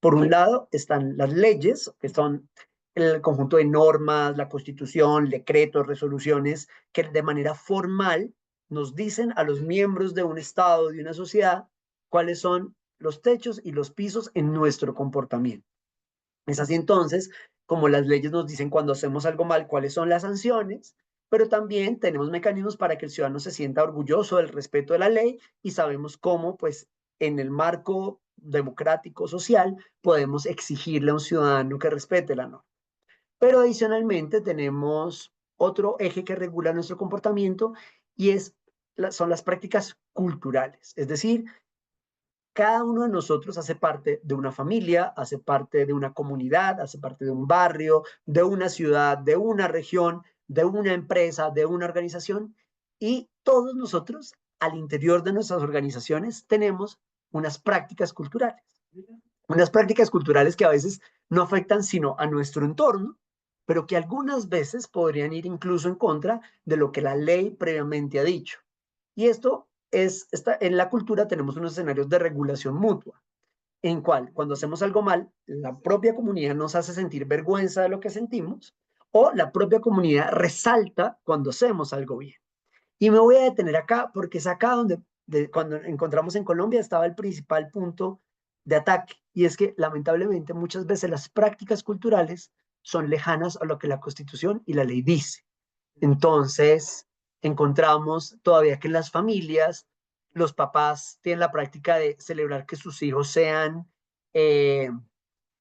Por un lado están las leyes, que son el conjunto de normas, la constitución, decretos, resoluciones, que de manera formal nos dicen a los miembros de un Estado, de una sociedad, cuáles son los techos y los pisos en nuestro comportamiento. Es así entonces como las leyes nos dicen cuando hacemos algo mal, cuáles son las sanciones, pero también tenemos mecanismos para que el ciudadano se sienta orgulloso del respeto de la ley y sabemos cómo, pues, en el marco democrático social, podemos exigirle a un ciudadano que respete la norma. Pero adicionalmente tenemos otro eje que regula nuestro comportamiento y son las prácticas culturales, es decir, cada uno de nosotros hace parte de una familia, hace parte de una comunidad, hace parte de un barrio, de una ciudad, de una región, de una empresa, de una organización, y todos nosotros al interior de nuestras organizaciones tenemos unas prácticas culturales que a veces no afectan sino a nuestro entorno, pero que algunas veces podrían ir incluso en contra de lo que la ley previamente ha dicho. Y en la cultura tenemos unos escenarios de regulación mutua, en cual cuando hacemos algo mal, la propia comunidad nos hace sentir vergüenza de lo que sentimos, o la propia comunidad resalta cuando hacemos algo bien. Y me voy a detener acá porque es acá donde, cuando encontramos en Colombia, estaba el principal punto de ataque. Y es que lamentablemente muchas veces las prácticas culturales son lejanas a lo que la Constitución y la ley dice. Entonces, encontramos todavía que en las familias los papás tienen la práctica de celebrar que sus hijos sean eh,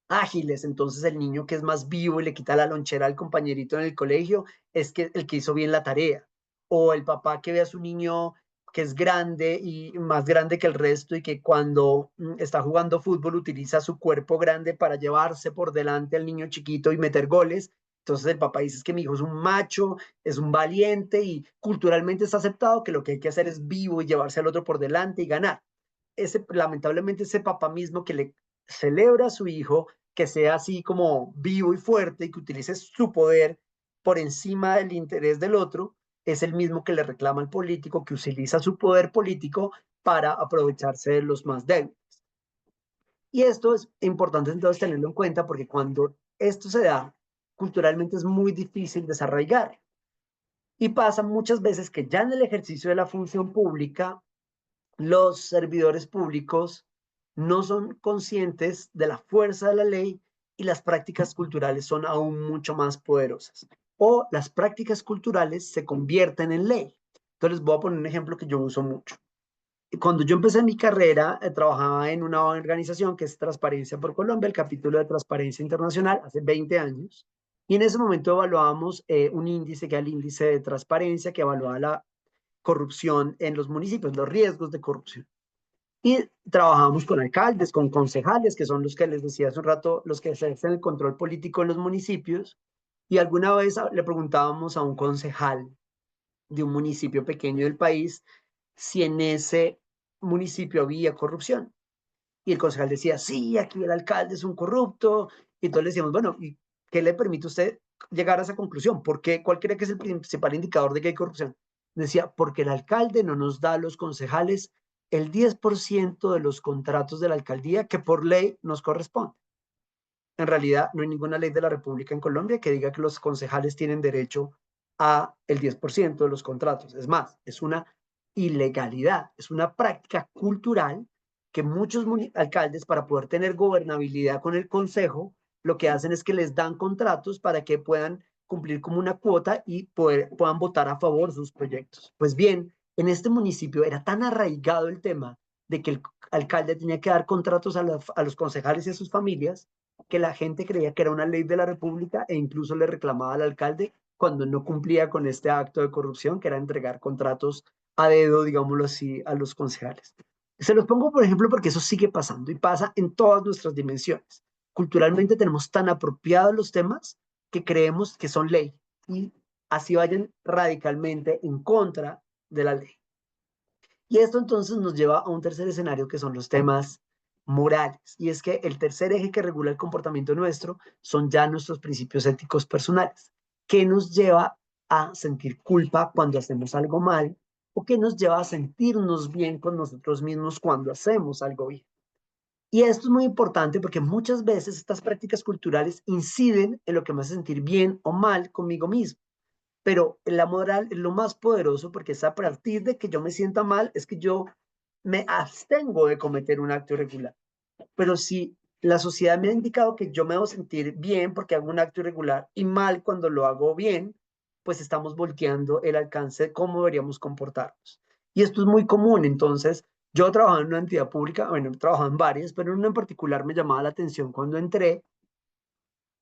ágiles. Entonces, el niño que es más vivo y le quita la lonchera al compañerito en el colegio es que el que hizo bien la tarea. O el papá que ve a su niño que es grande y más grande que el resto y que cuando está jugando fútbol utiliza su cuerpo grande para llevarse por delante al niño chiquito y meter goles, Entonces el papá dice es que mi hijo es un macho, es un valiente y culturalmente está aceptado que lo que hay que hacer es vivo y llevarse al otro por delante y ganar. Lamentablemente ese papá mismo que le celebra a su hijo que sea así como vivo y fuerte y que utilice su poder por encima del interés del otro, es el mismo que le reclama al político que utiliza su poder político para aprovecharse de los más débiles. Y esto es importante entonces tenerlo en cuenta porque cuando esto se da, culturalmente es muy difícil desarraigar. Y pasa muchas veces que ya en el ejercicio de la función pública, los servidores públicos no son conscientes de la fuerza de la ley y las prácticas culturales son aún mucho más poderosas. O las prácticas culturales se convierten en ley. Entonces les voy a poner un ejemplo que yo uso mucho. Cuando yo empecé mi carrera, trabajaba en una organización que es Transparencia por Colombia, el capítulo de Transparencia Internacional, hace 20 años. Y en ese momento evaluábamos un índice que era el índice de transparencia que evaluaba la corrupción en los municipios, los riesgos de corrupción. Y trabajábamos con alcaldes, con concejales, que son los que les decía hace un rato, los que ejercen el control político en los municipios. Y alguna vez le preguntábamos a un concejal de un municipio pequeño del país si en ese municipio había corrupción. Y el concejal decía, sí, aquí el alcalde es un corrupto. Y entonces le decíamos, bueno, ¿y qué le permite a usted llegar a esa conclusión? ¿Por qué? ¿Cuál cree que es el principal indicador de que hay corrupción? Decía, porque el alcalde no nos da a los concejales el 10% de los contratos de la alcaldía que por ley nos corresponde. En realidad, no hay ninguna ley de la República en Colombia que diga que los concejales tienen derecho a el 10% de los contratos. Es más, es una ilegalidad, es una práctica cultural que muchos alcaldes, para poder tener gobernabilidad con el consejo, lo que hacen es que les dan contratos para que puedan cumplir como una cuota y puedan votar a favor de sus proyectos. Pues bien, en este municipio era tan arraigado el tema de que el alcalde tenía que dar contratos a los concejales y a sus familias que la gente creía que era una ley de la República e incluso le reclamaba al alcalde cuando no cumplía con este acto de corrupción, que era entregar contratos a dedo, digámoslo así, a los concejales. Se los pongo, por ejemplo, porque eso sigue pasando y pasa en todas nuestras dimensiones. Culturalmente tenemos tan apropiados los temas que creemos que son ley y así vayan radicalmente en contra de la ley. Y esto entonces nos lleva a un tercer escenario que son los temas morales. Y es que el tercer eje que regula el comportamiento nuestro son ya nuestros principios éticos personales, que nos lleva a sentir culpa cuando hacemos algo mal o que nos lleva a sentirnos bien con nosotros mismos cuando hacemos algo bien. Y esto es muy importante porque muchas veces estas prácticas culturales inciden en lo que me hace sentir bien o mal conmigo mismo. Pero la moral es lo más poderoso porque es a partir de que yo me sienta mal, es que yo me abstengo de cometer un acto irregular. Pero si la sociedad me ha indicado que yo me debo sentir bien porque hago un acto irregular y mal cuando lo hago bien, pues estamos volteando el alcance de cómo deberíamos comportarnos. Y esto es muy común. Entonces, yo trabajaba en una entidad pública, bueno, he trabajado en varias, pero en una en particular me llamaba la atención cuando entré,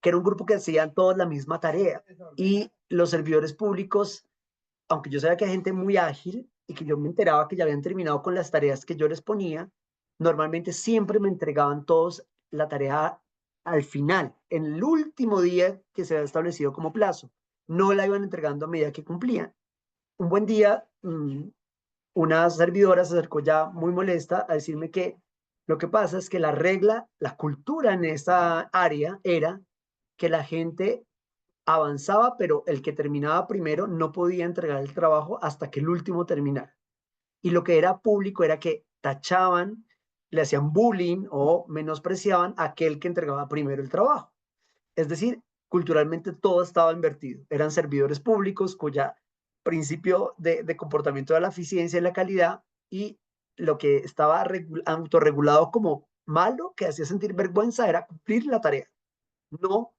que era un grupo que hacían todos la misma tarea. Y los servidores públicos, aunque yo sabía que hay gente muy ágil y que yo me enteraba que ya habían terminado con las tareas que yo les ponía, normalmente siempre me entregaban todos la tarea al final, en el último día que se había establecido como plazo. No la iban entregando a medida que cumplían. Un buen día, una servidora se acercó ya muy molesta a decirme que lo que pasa es que la regla, la cultura en esa área era que la gente avanzaba, pero el que terminaba primero no podía entregar el trabajo hasta que el último terminara. Y lo que era público era que tachaban, le hacían bullying o menospreciaban a aquel que entregaba primero el trabajo. Es decir, culturalmente todo estaba invertido. Eran servidores públicos cuya principio de comportamiento era la eficiencia y la calidad y lo que estaba autorregulado como malo, que hacía sentir vergüenza, era cumplir la tarea, no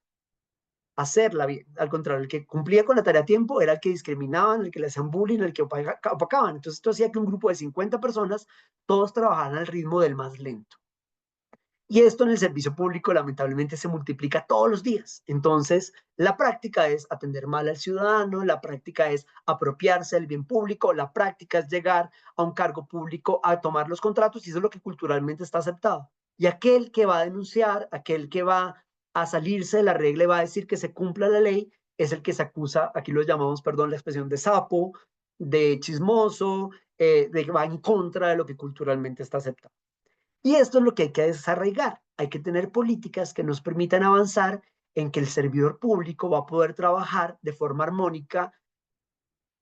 hacerla bien. Al contrario, el que cumplía con la tarea a tiempo era el que discriminaban, el que le hacían bullying, el que opacaban. Entonces esto hacía que un grupo de 50 personas todos trabajaran al ritmo del más lento. Y esto en el servicio público lamentablemente se multiplica todos los días. Entonces, la práctica es atender mal al ciudadano, la práctica es apropiarse del bien público, la práctica es llegar a un cargo público a tomar los contratos y eso es lo que culturalmente está aceptado. Y aquel que va a denunciar, aquel que va a salirse de la regla y va a decir que se cumpla la ley es el que se acusa, aquí lo llamamos, perdón, la expresión de sapo, de chismoso, de que va en contra de lo que culturalmente está aceptado. Y esto es lo que hay que desarraigar. Hay que tener políticas que nos permitan avanzar en que el servidor público va a poder trabajar de forma armónica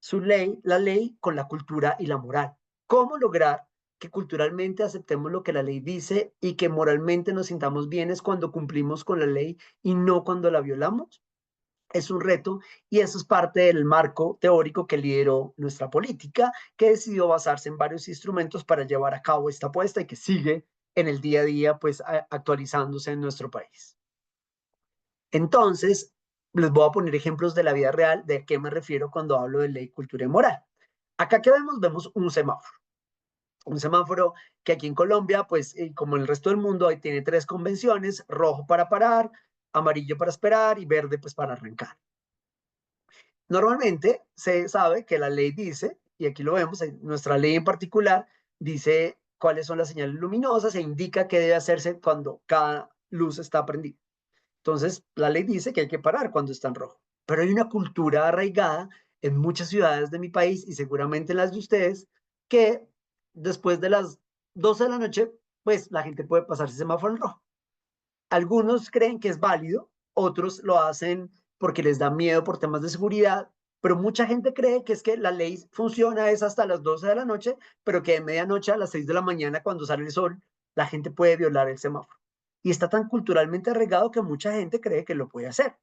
su ley, la ley con la cultura y la moral. ¿Cómo lograr que culturalmente aceptemos lo que la ley dice y que moralmente nos sintamos bienes cuando cumplimos con la ley y no cuando la violamos? Es un reto y eso es parte del marco teórico que lideró nuestra política, que decidió basarse en varios instrumentos para llevar a cabo esta apuesta y que sigue en el día a día, pues actualizándose en nuestro país. Entonces, les voy a poner ejemplos de la vida real de a qué me refiero cuando hablo de ley, cultura y moral. Acá que vemos, vemos un semáforo que aquí en Colombia, pues como en el resto del mundo, ahí tiene tres convenciones: rojo para parar, amarillo para esperar y verde pues para arrancar. Normalmente se sabe que la ley dice, y aquí lo vemos, nuestra ley en particular dice cuáles son las señales luminosas e indica qué debe hacerse cuando cada luz está prendida. Entonces, la ley dice que hay que parar cuando está en rojo, pero hay una cultura arraigada en muchas ciudades de mi país y seguramente en las de ustedes, que después de las 12 de la noche, pues la gente puede pasarse semáforo en rojo. Algunos creen que es válido, otros lo hacen porque les da miedo por temas de seguridad, pero mucha gente cree que es que la ley funciona es hasta las 12 de la noche, pero que de medianoche a las 6 de la mañana, cuando sale el sol, la gente puede violar el semáforo. Y está tan culturalmente arraigado que mucha gente cree que lo puede hacer.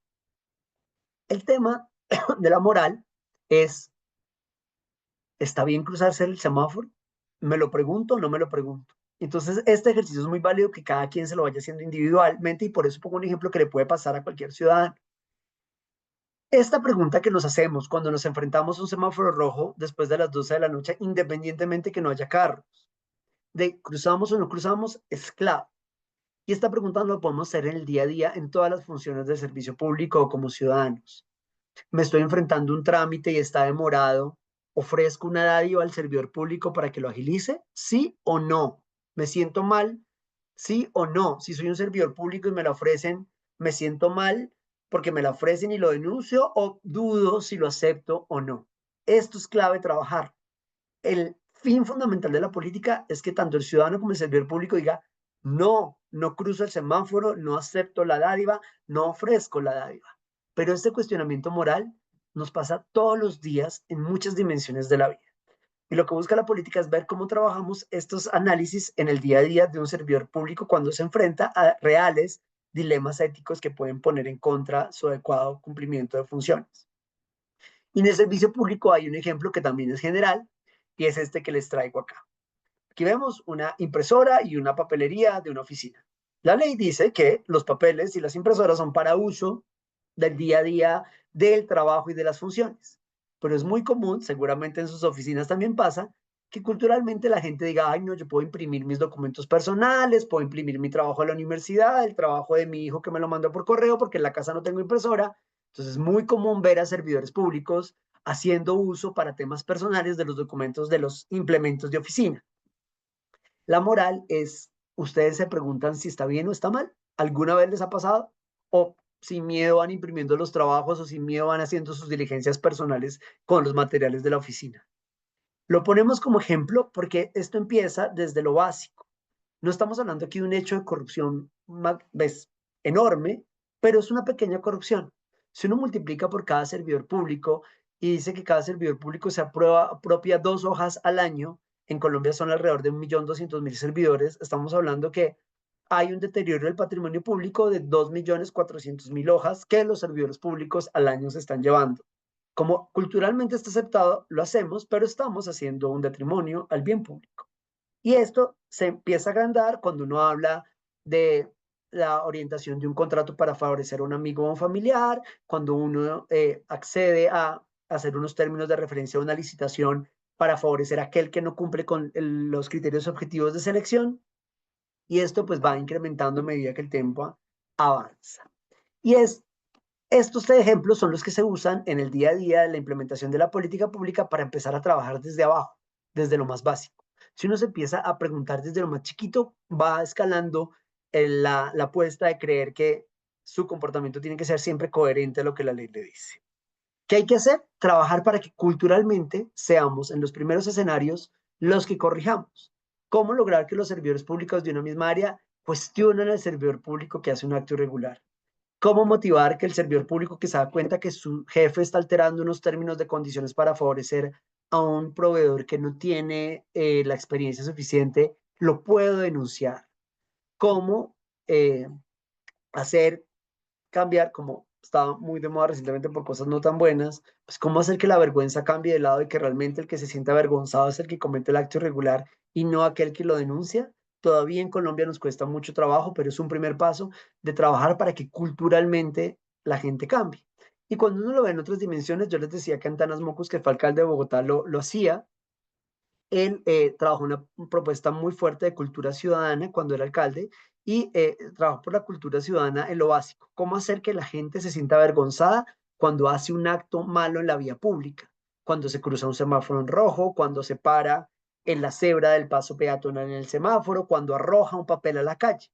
El tema de la moral es, ¿está bien cruzarse el semáforo? ¿Me lo pregunto o no me lo pregunto? Entonces, este ejercicio es muy válido que cada quien se lo vaya haciendo individualmente y por eso pongo un ejemplo que le puede pasar a cualquier ciudadano. Esta pregunta que nos hacemos cuando nos enfrentamos a un semáforo rojo después de las 12 de la noche, independientemente que no haya carros, de cruzamos o no cruzamos, es clave. Y esta pregunta no la podemos hacer en el día a día en todas las funciones del servicio público o como ciudadanos. Me estoy enfrentando a un trámite y está demorado. ¿Ofrezco una dádiva al servidor público para que lo agilice? ¿Sí o no? ¿Me siento mal? ¿Sí o no? Si soy un servidor público y me la ofrecen, ¿me siento mal porque me la ofrecen y lo denuncio o dudo si lo acepto o no? Esto es clave trabajar. El fin fundamental de la política es que tanto el ciudadano como el servidor público diga, no, no cruzo el semáforo, no acepto la dádiva, no ofrezco la dádiva. Pero este cuestionamiento moral nos pasa todos los días en muchas dimensiones de la vida. Y lo que busca la política es ver cómo trabajamos estos análisis en el día a día de un servidor público cuando se enfrenta a reales dilemas éticos que pueden poner en contra su adecuado cumplimiento de funciones. Y en el servicio público hay un ejemplo que también es general y es este que les traigo acá. Aquí vemos una impresora y una papelería de una oficina. La ley dice que los papeles y las impresoras son para uso del día a día del trabajo y de las funciones. Pero es muy común, seguramente en sus oficinas también pasa, que culturalmente la gente diga, ay, no, yo puedo imprimir mis documentos personales, puedo imprimir mi trabajo de la universidad, el trabajo de mi hijo que me lo manda por correo porque en la casa no tengo impresora. Entonces es muy común ver a servidores públicos haciendo uso para temas personales de los documentos de los implementos de oficina. La moral es, ustedes se preguntan si está bien o está mal. ¿Alguna vez les ha pasado? ¿O sin miedo van imprimiendo los trabajos o sin miedo van haciendo sus diligencias personales con los materiales de la oficina? Lo ponemos como ejemplo porque esto empieza desde lo básico. No estamos hablando aquí de un hecho de corrupción ¿ves? Enorme, pero es una pequeña corrupción. Si uno multiplica por cada servidor público y dice que cada servidor público se apropia 2 hojas al año, en Colombia son alrededor de 1.200.000 servidores, estamos hablando que hay un deterioro del patrimonio público de 2.400.000 hojas que los servidores públicos al año se están llevando. Como culturalmente está aceptado, lo hacemos, pero estamos haciendo un detrimonio al bien público. Y esto se empieza a agrandar cuando uno habla de la orientación de un contrato para favorecer a un amigo o un familiar, cuando uno accede a hacer unos términos de referencia a una licitación para favorecer a aquel que no cumple con los criterios objetivos de selección. Y esto pues va incrementando a medida que el tiempo avanza. Y estos ejemplos son los que se usan en el día a día de la implementación de la política pública para empezar a trabajar desde abajo, desde lo más básico. Si uno se empieza a preguntar desde lo más chiquito, va escalando la apuesta de creer que su comportamiento tiene que ser siempre coherente a lo que la ley le dice. ¿Qué hay que hacer? Trabajar para que culturalmente seamos en los primeros escenarios los que corrijamos. ¿Cómo lograr que los servidores públicos de una misma área cuestionen al servidor público que hace un acto irregular? ¿Cómo motivar que el servidor público que se da cuenta que su jefe está alterando unos términos de condiciones para favorecer a un proveedor que no tiene la experiencia suficiente, lo puedo denunciar? ¿Cómo eh, hacer cambiar, como estaba muy de moda recientemente por cosas no tan buenas, pues cómo hacer que la vergüenza cambie de lado y que realmente el que se sienta avergonzado es el que comete el acto irregular y no aquel que lo denuncia? Todavía en Colombia nos cuesta mucho trabajo, pero es un primer paso de trabajar para que culturalmente la gente cambie. Y cuando uno lo ve en otras dimensiones, yo les decía que Antanas Mocus, que fue alcalde de Bogotá, lo hacía. Él trabajó una propuesta muy fuerte de cultura ciudadana cuando era alcalde y trabajó por la cultura ciudadana en lo básico, cómo hacer que la gente se sienta avergonzada cuando hace un acto malo en la vía pública, cuando se cruza un semáforo en rojo, cuando se para en la cebra del paso peatonal en el semáforo, cuando arroja un papel a la calle.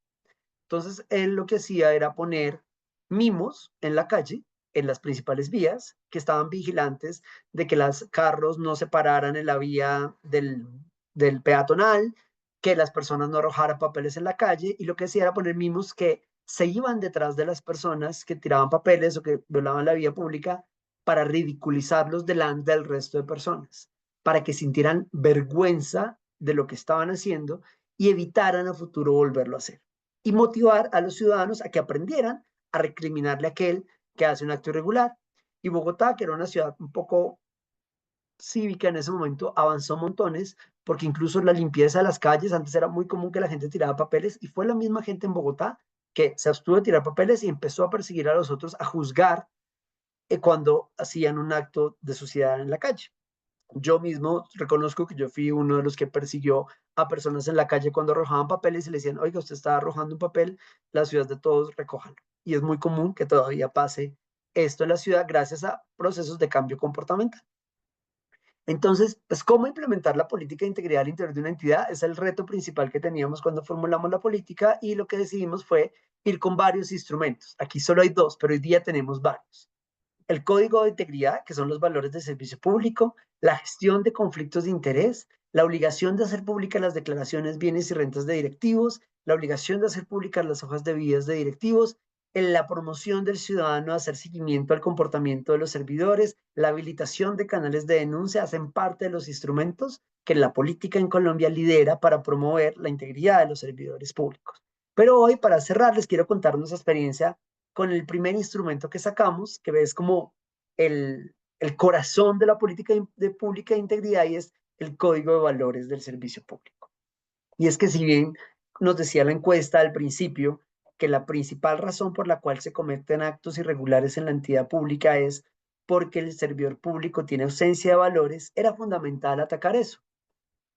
Entonces, él lo que hacía era poner mimos en la calle, en las principales vías, que estaban vigilantes de que los carros no se pararan en la vía del peatonal, que las personas no arrojaran papeles en la calle, y lo que hacía era poner mimos que se iban detrás de las personas que tiraban papeles o que violaban la vía pública para ridiculizarlos delante del resto de personas, para que sintieran vergüenza de lo que estaban haciendo y evitaran a futuro volverlo a hacer y motivar a los ciudadanos a que aprendieran a recriminarle a aquel que hace un acto irregular. Y Bogotá, que era una ciudad un poco cívica en ese momento, avanzó montones, porque incluso la limpieza de las calles, antes era muy común que la gente tiraba papeles, y fue la misma gente en Bogotá que se abstuvo de tirar papeles y empezó a perseguir a los otros, a juzgar cuando hacían un acto de suciedad en la calle. Yo mismo reconozco que yo fui uno de los que persiguió a personas en la calle cuando arrojaban papeles y le decían, oiga, usted está arrojando un papel, la ciudad de todos recojan. Y es muy común que todavía pase esto en la ciudad gracias a procesos de cambio comportamental. Entonces, pues, ¿cómo implementar la política de integridad al interior de una entidad? Es el reto principal que teníamos cuando formulamos la política y lo que decidimos fue ir con varios instrumentos. Aquí solo hay dos, pero hoy día tenemos varios: el código de integridad, que son los valores de servicio público, la gestión de conflictos de interés, la obligación de hacer públicas las declaraciones, bienes y rentas de directivos, la obligación de hacer públicas las hojas de vidas de directivos, en la promoción del ciudadano a hacer seguimiento al comportamiento de los servidores, la habilitación de canales de denuncia, hacen parte de los instrumentos que la política en Colombia lidera para promover la integridad de los servidores públicos. Pero hoy, para cerrar, les quiero contar nuestra experiencia con el primer instrumento que sacamos, que es como el corazón de la política de pública de integridad, y es el Código de Valores del Servicio Público. Y es que si bien nos decía la encuesta al principio que la principal razón por la cual se cometen actos irregulares en la entidad pública es porque el servidor público tiene ausencia de valores, era fundamental atacar eso.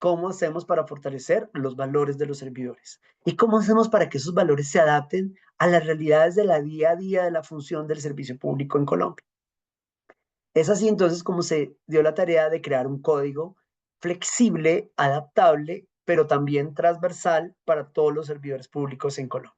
¿Cómo hacemos para fortalecer los valores de los servidores? ¿Y cómo hacemos para que esos valores se adapten a las realidades de la día a día de la función del servicio público en Colombia? Es así entonces como se dio la tarea de crear un código flexible, adaptable, pero también transversal para todos los servidores públicos en Colombia.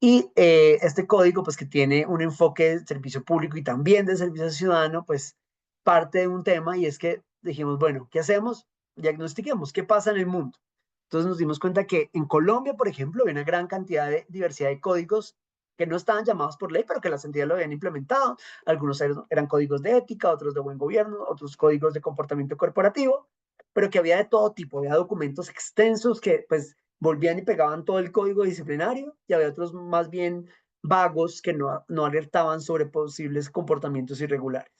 Y este código, pues que tiene un enfoque de servicio público y también de servicio ciudadano, pues parte de un tema, y es que dijimos, bueno, ¿qué hacemos? Diagnostiquemos qué pasa en el mundo. Entonces nos dimos cuenta que en Colombia, por ejemplo, había una gran cantidad de diversidad de códigos que no estaban llamados por ley, pero que las entidades lo habían implementado. Algunos eran códigos de ética, otros de buen gobierno, otros códigos de comportamiento corporativo, pero que había de todo tipo, había documentos extensos que pues volvían y pegaban todo el código disciplinario, y había otros más bien vagos que no alertaban sobre posibles comportamientos irregulares.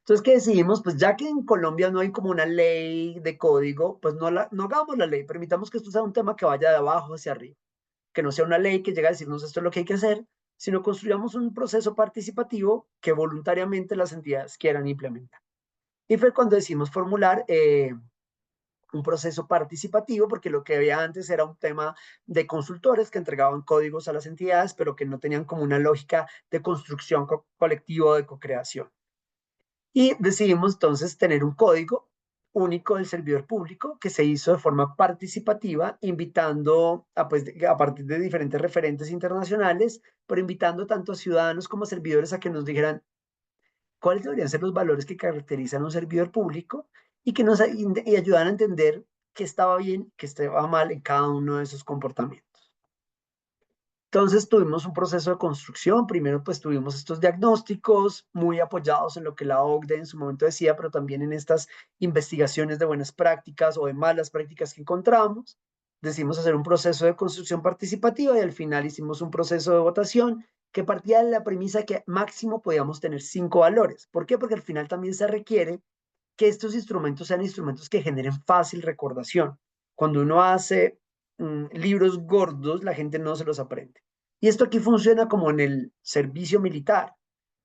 Entonces, ¿qué decidimos? Pues ya que en Colombia no hay como una ley de código, pues no hagamos la ley, permitamos que esto sea un tema que vaya de abajo hacia arriba, que no sea una ley que llegue a decirnos esto es lo que hay que hacer, sino construyamos un proceso participativo que voluntariamente las entidades quieran implementar. Y fue cuando decidimos formular un proceso participativo, porque lo que había antes era un tema de consultores que entregaban códigos a las entidades, pero que no tenían como una lógica de construcción colectiva o de co-creación. Y decidimos entonces tener un código único del servidor público que se hizo de forma participativa, invitando a partir de diferentes referentes internacionales, pero invitando tanto a ciudadanos como a servidores a que nos dijeran cuáles deberían ser los valores que caracterizan a un servidor público y que y ayudaran a entender qué estaba bien, qué estaba mal en cada uno de esos comportamientos. Entonces tuvimos un proceso de construcción. Primero pues tuvimos estos diagnósticos muy apoyados en lo que la OCDE en su momento decía, pero también en estas investigaciones de buenas prácticas o de malas prácticas que encontramos. Decidimos hacer un proceso de construcción participativa y al final hicimos un proceso de votación que partía de la premisa que máximo podíamos tener 5 valores. ¿Por qué? Porque al final también se requiere que estos instrumentos sean instrumentos que generen fácil recordación. Cuando uno hace libros gordos, la gente no se los aprende. Y esto aquí funciona como en el servicio militar.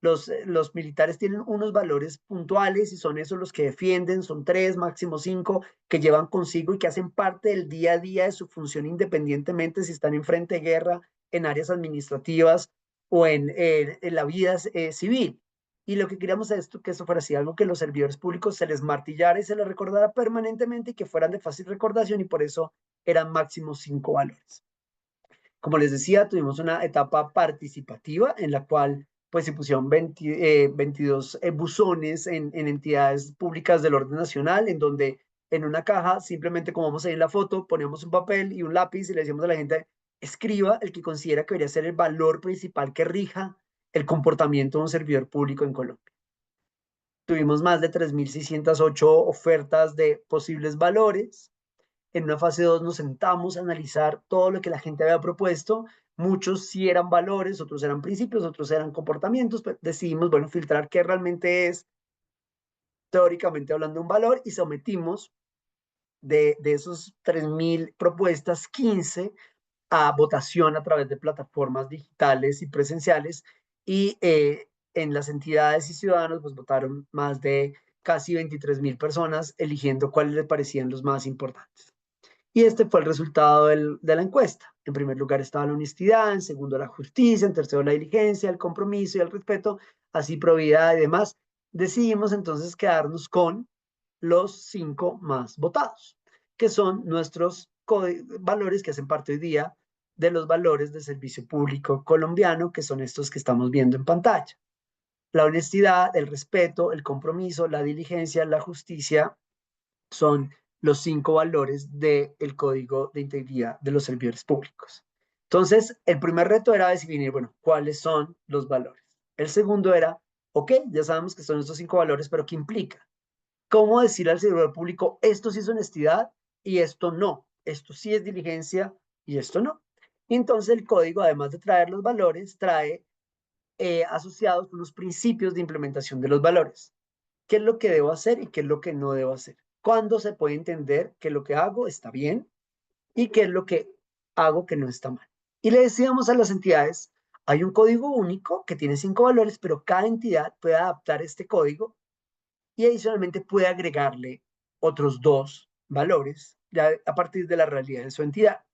Los militares tienen unos valores puntuales y son esos los que defienden, son 3, máximo 5, que llevan consigo y que hacen parte del día a día de su función independientemente si están en frente de guerra, en áreas administrativas o en la vida civil. Y lo que queríamos es que esto fuera así, algo que los servidores públicos se les martillara y se les recordara permanentemente y que fueran de fácil recordación y por eso eran máximo 5 valores. Como les decía, tuvimos una etapa participativa en la cual pues se pusieron 22 buzones en entidades públicas del orden nacional, en donde en una caja, simplemente como vamos a ver en la foto, poníamos un papel y un lápiz y le decíamos a la gente, escriba el que considera que debería ser el valor principal que rija el comportamiento de un servidor público en Colombia. Tuvimos más de 3.608 ofertas de posibles valores. En una fase 2 nos sentamos a analizar todo lo que la gente había propuesto. Muchos sí eran valores, otros eran principios, otros eran comportamientos, pero decidimos, bueno, filtrar qué realmente es teóricamente hablando un valor y sometimos de esos 3.000 propuestas, 15 a votación a través de plataformas digitales y presenciales y en las entidades y ciudadanos pues votaron más de casi 23.000 personas eligiendo cuáles les parecían los más importantes. Y este fue el resultado de la encuesta. En primer lugar estaba la honestidad, en segundo la justicia, en tercero la diligencia, el compromiso y el respeto, así probidad y demás. Decidimos entonces quedarnos con los 5 más votados, que son nuestros valores que hacen parte hoy día de los valores del servicio público colombiano, que son estos que estamos viendo en pantalla. La honestidad, el respeto, el compromiso, la diligencia, la justicia son los 5 valores del Código de Integridad de los Servidores Públicos. Entonces, el primer reto era definir, bueno, cuáles son los valores. El segundo era, ok, ya sabemos que son estos 5 valores, pero ¿qué implica? ¿Cómo decir al servidor público, esto sí es honestidad y esto no? Esto sí es diligencia y esto no. Y entonces el código, además de traer los valores, trae asociados unos principios de implementación de los valores. ¿Qué es lo que debo hacer y qué es lo que no debo hacer? ¿Cuándo se puede entender que lo que hago está bien y qué es lo que hago que no está mal? Y le decíamos a las entidades, hay un código único que tiene 5 valores, pero cada entidad puede adaptar este código y adicionalmente puede agregarle otros 2 valores ya a partir de la realidad de su entidad.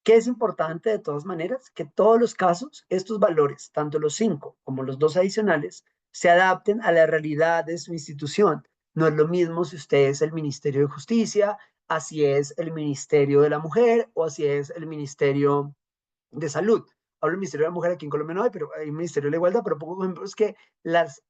¿Qué es importante de todas maneras? Que todos los casos, estos valores, tanto los 5 como los 2 adicionales, se adapten a la realidad de su institución. No es lo mismo si usted es el Ministerio de Justicia, así es el Ministerio de la Mujer o así es el Ministerio de Salud. Hablo del Ministerio de la Mujer, aquí en Colombia no hay, pero hay un Ministerio de la Igualdad, pero poco ejemplo es que las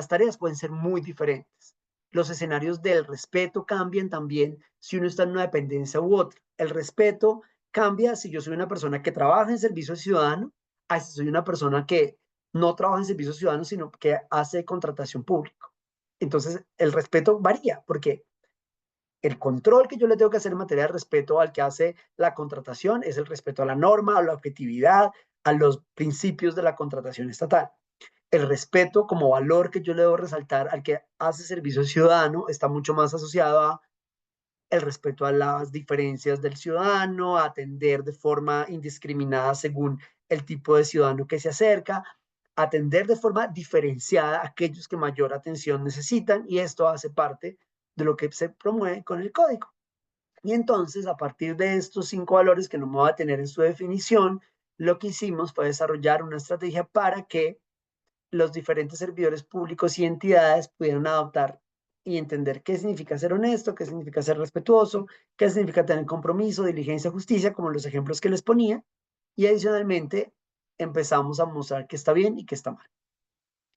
tareas pueden ser muy diferentes. Los escenarios del respeto cambian también si uno está en una dependencia u otra. El respeto cambia si yo soy una persona que trabaja en servicio ciudadano, a si soy una persona que no trabaja en servicio ciudadano, sino que hace contratación pública. Entonces, el respeto varía, porque el control que yo le tengo que hacer en materia de respeto al que hace la contratación es el respeto a la norma, a la objetividad, a los principios de la contratación estatal. El respeto como valor que yo le debo resaltar al que hace servicio ciudadano está mucho más asociado a el respeto a las diferencias del ciudadano, a atender de forma indiscriminada según el tipo de ciudadano que se acerca, atender de forma diferenciada a aquellos que mayor atención necesitan y esto hace parte de lo que se promueve con el código. Y entonces, a partir de estos 5 valores que no me voy a tener en su definición, lo que hicimos fue desarrollar una estrategia para que los diferentes servidores públicos y entidades pudieran adoptar 5 valores. ¿Qué es importante de todas maneras? Que todos los casos, estos valores, tanto los 5 como los 2 adicionales, se adapten a la realidad de su institución. No es lo mismo si usted es el Ministerio de Justicia, así es el Ministerio de la Mujer o así es el Ministerio de Salud. Hablo del Ministerio de la Mujer, aquí en Colombia no hay, pero hay un Ministerio de la Igualdad, pero poco ejemplo es que las tareas pueden ser muy diferentes. Los escenarios del respeto cambian también si uno está en una dependencia u otra. El respeto como valor que yo le debo resaltar al que hace y entender qué significa ser honesto, qué significa ser respetuoso, qué significa tener compromiso, diligencia, justicia, como los ejemplos que les ponía, y adicionalmente empezamos a mostrar qué está bien y qué está mal.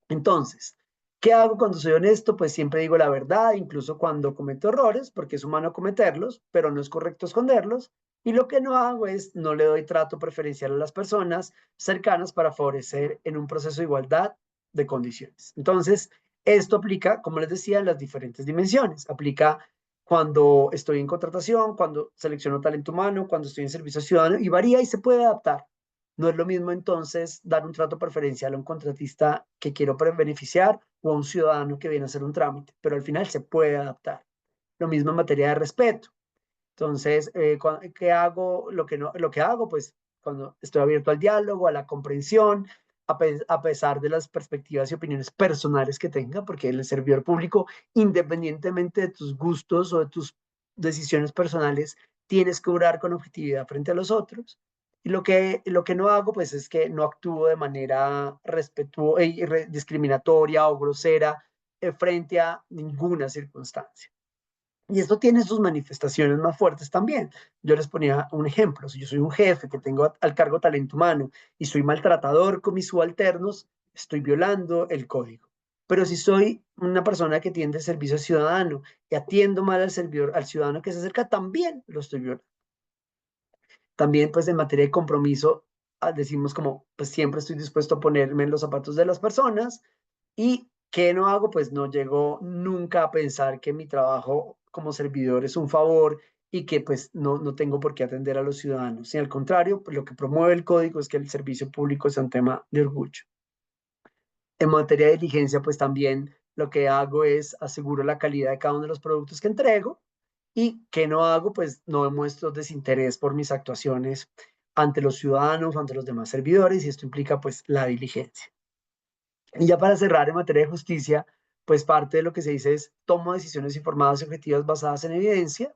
Entonces, ¿qué hago cuando soy honesto? Pues siempre digo la verdad, incluso cuando cometo errores, porque es humano cometerlos, pero no es correcto esconderlos. Y lo que no hago es, no le doy trato preferencial a las personas cercanas para favorecer en un proceso de igualdad de condiciones. Entonces, esto aplica, como les decía, en las diferentes dimensiones. Aplica cuando estoy en contratación, cuando selecciono talento humano, cuando estoy en servicio ciudadano y varía y se puede adaptar. No es lo mismo entonces dar un trato preferencial a un contratista que quiero beneficiar o a un ciudadano que viene a hacer un trámite, pero al final se puede adaptar. Lo mismo en materia de respeto. Entonces, ¿qué hago? Lo que hago, pues, cuando estoy abierto al diálogo, a la comprensión, a pesar de las perspectivas y opiniones personales que tenga, porque el servidor público, independientemente de tus gustos o de tus decisiones personales, tienes que obrar con objetividad frente a los otros. Y lo que no hago, pues, es que no actúo de manera discriminatoria o grosera frente a ninguna circunstancia. Y esto tiene sus manifestaciones más fuertes también. Yo les ponía un ejemplo. Si yo soy un jefe que tengo al cargo talento humano y soy maltratador con mis subalternos, estoy violando el código. Pero si soy una persona que tiende servicio ciudadano y atiendo mal al ciudadano que se acerca, también lo estoy violando. También, pues, en materia de compromiso, decimos como, pues, siempre estoy dispuesto a ponerme en los zapatos de las personas. ¿Y qué no hago? Pues no llego nunca a pensar que mi trabajo como servidor es un favor y que pues no tengo por qué atender a los ciudadanos. Y al contrario, pues, lo que promueve el código es que el servicio público es un tema de orgullo. En materia de diligencia, pues también lo que hago es aseguro la calidad de cada uno de los productos que entrego. ¿Y qué no hago? Pues no demuestro desinterés por mis actuaciones ante los ciudadanos, ante los demás servidores, y esto implica pues la diligencia. Y ya para cerrar en materia de justicia, pues parte de lo que se dice es tomo decisiones informadas y objetivas basadas en evidencia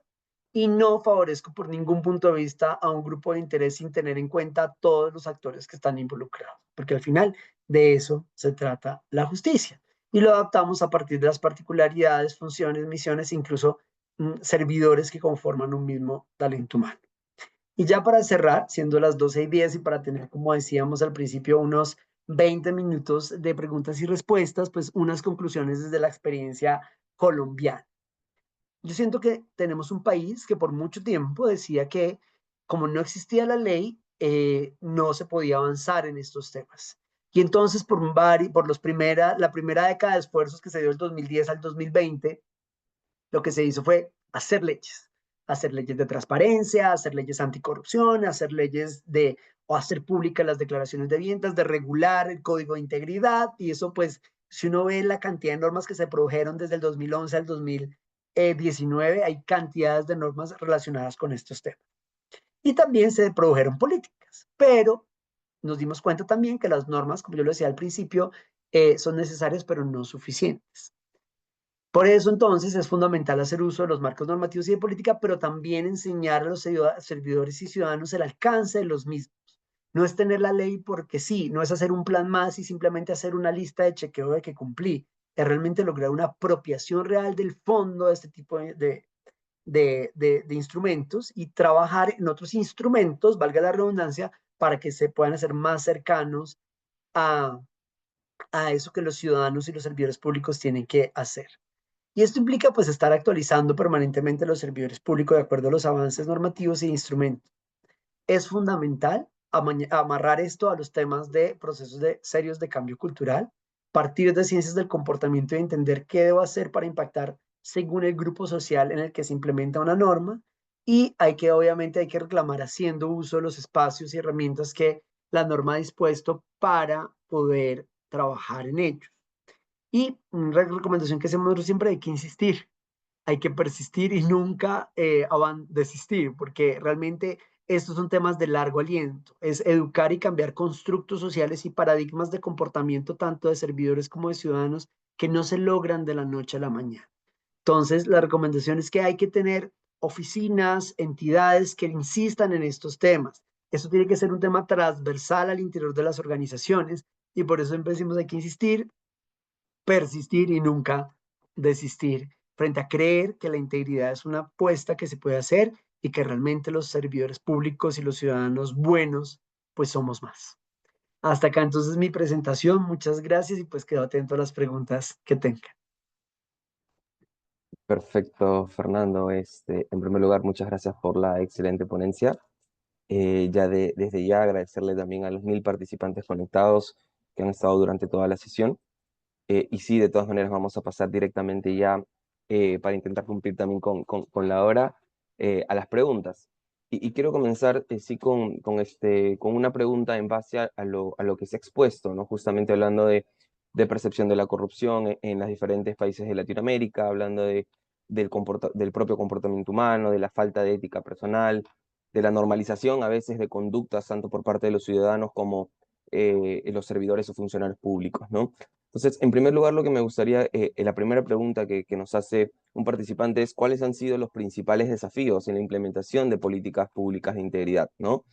y no favorezco por ningún punto de vista a un grupo de interés sin tener en cuenta todos los actores que están involucrados, porque al final de eso se trata la justicia. Y lo adaptamos a partir de las particularidades, funciones, misiones, incluso servidores que conforman un mismo talento humano. Y ya para cerrar, siendo las 12:10 y para tener, como decíamos al principio, unos 20 minutos de preguntas y respuestas, pues unas conclusiones desde la experiencia colombiana. Yo siento que tenemos un país que por mucho tiempo decía que como no existía la ley, no se podía avanzar en estos temas. Y entonces la primera década de esfuerzos que se dio del 2010 al 2020, lo que se hizo fue hacer leyes de transparencia, hacer leyes anticorrupción, hacer leyes o hacer públicas las declaraciones de ventas, de regular el código de integridad, y eso pues, si uno ve la cantidad de normas que se produjeron desde el 2011 al 2019, hay cantidades de normas relacionadas con estos temas. Y también se produjeron políticas, pero nos dimos cuenta también que las normas, como yo lo decía al principio, son necesarias pero no suficientes. Por eso entonces es fundamental hacer uso de los marcos normativos y de política, pero también enseñar a los servidores y ciudadanos el alcance de los mismos. No es tener la ley porque sí, no es hacer un plan más y simplemente hacer una lista de chequeo de que cumplí. Es realmente lograr una apropiación real del fondo de este tipo de instrumentos y trabajar en otros instrumentos, valga la redundancia, para que se puedan hacer más cercanos a, a eso que los ciudadanos y los servidores públicos tienen que hacer. Y esto implica pues estar actualizando permanentemente los servidores públicos de acuerdo a los avances normativos e instrumentos. Es fundamental amarrar esto a los temas de procesos serios de cambio cultural, partir de ciencias del comportamiento y entender qué debo hacer para impactar según el grupo social en el que se implementa una norma. Y obviamente hay que reclamar haciendo uso de los espacios y herramientas que la norma ha dispuesto para poder trabajar en ellos. Y una recomendación que hacemos nosotros siempre: hay que insistir, hay que persistir y nunca desistir, porque realmente estos son temas de largo aliento. Es educar y cambiar constructos sociales y paradigmas de comportamiento tanto de servidores como de ciudadanos que no se logran de la noche a la mañana. Entonces, la recomendación es que hay que tener oficinas, entidades que insistan en estos temas. Esto tiene que ser un tema transversal al interior de las organizaciones y por eso empecemos, hay que insistir, persistir y nunca desistir frente a creer que la integridad es una apuesta que se puede hacer y que realmente los servidores públicos y los ciudadanos buenos, pues somos más. Hasta acá entonces mi presentación. Muchas gracias y pues quedo atento a las preguntas que tengan. Perfecto, Fernando. En primer lugar, muchas gracias por la excelente ponencia. Desde ya agradecerle también a los 1000 participantes conectados que han estado durante toda la sesión. Y sí, de todas maneras vamos a pasar directamente ya para intentar cumplir también con la hora a las preguntas. Y quiero comenzar sí con una pregunta en base a lo que se ha expuesto, ¿no? Justamente hablando de percepción de la corrupción en los diferentes países de Latinoamérica, hablando del propio comportamiento humano, de la falta de ética personal, de la normalización a veces de conductas tanto por parte de los ciudadanos como los servidores o funcionarios públicos, ¿no? Entonces, en primer lugar, lo que me gustaría, la primera pregunta que nos hace un participante es cuáles han sido los principales desafíos en la implementación de políticas públicas de integridad, ¿no?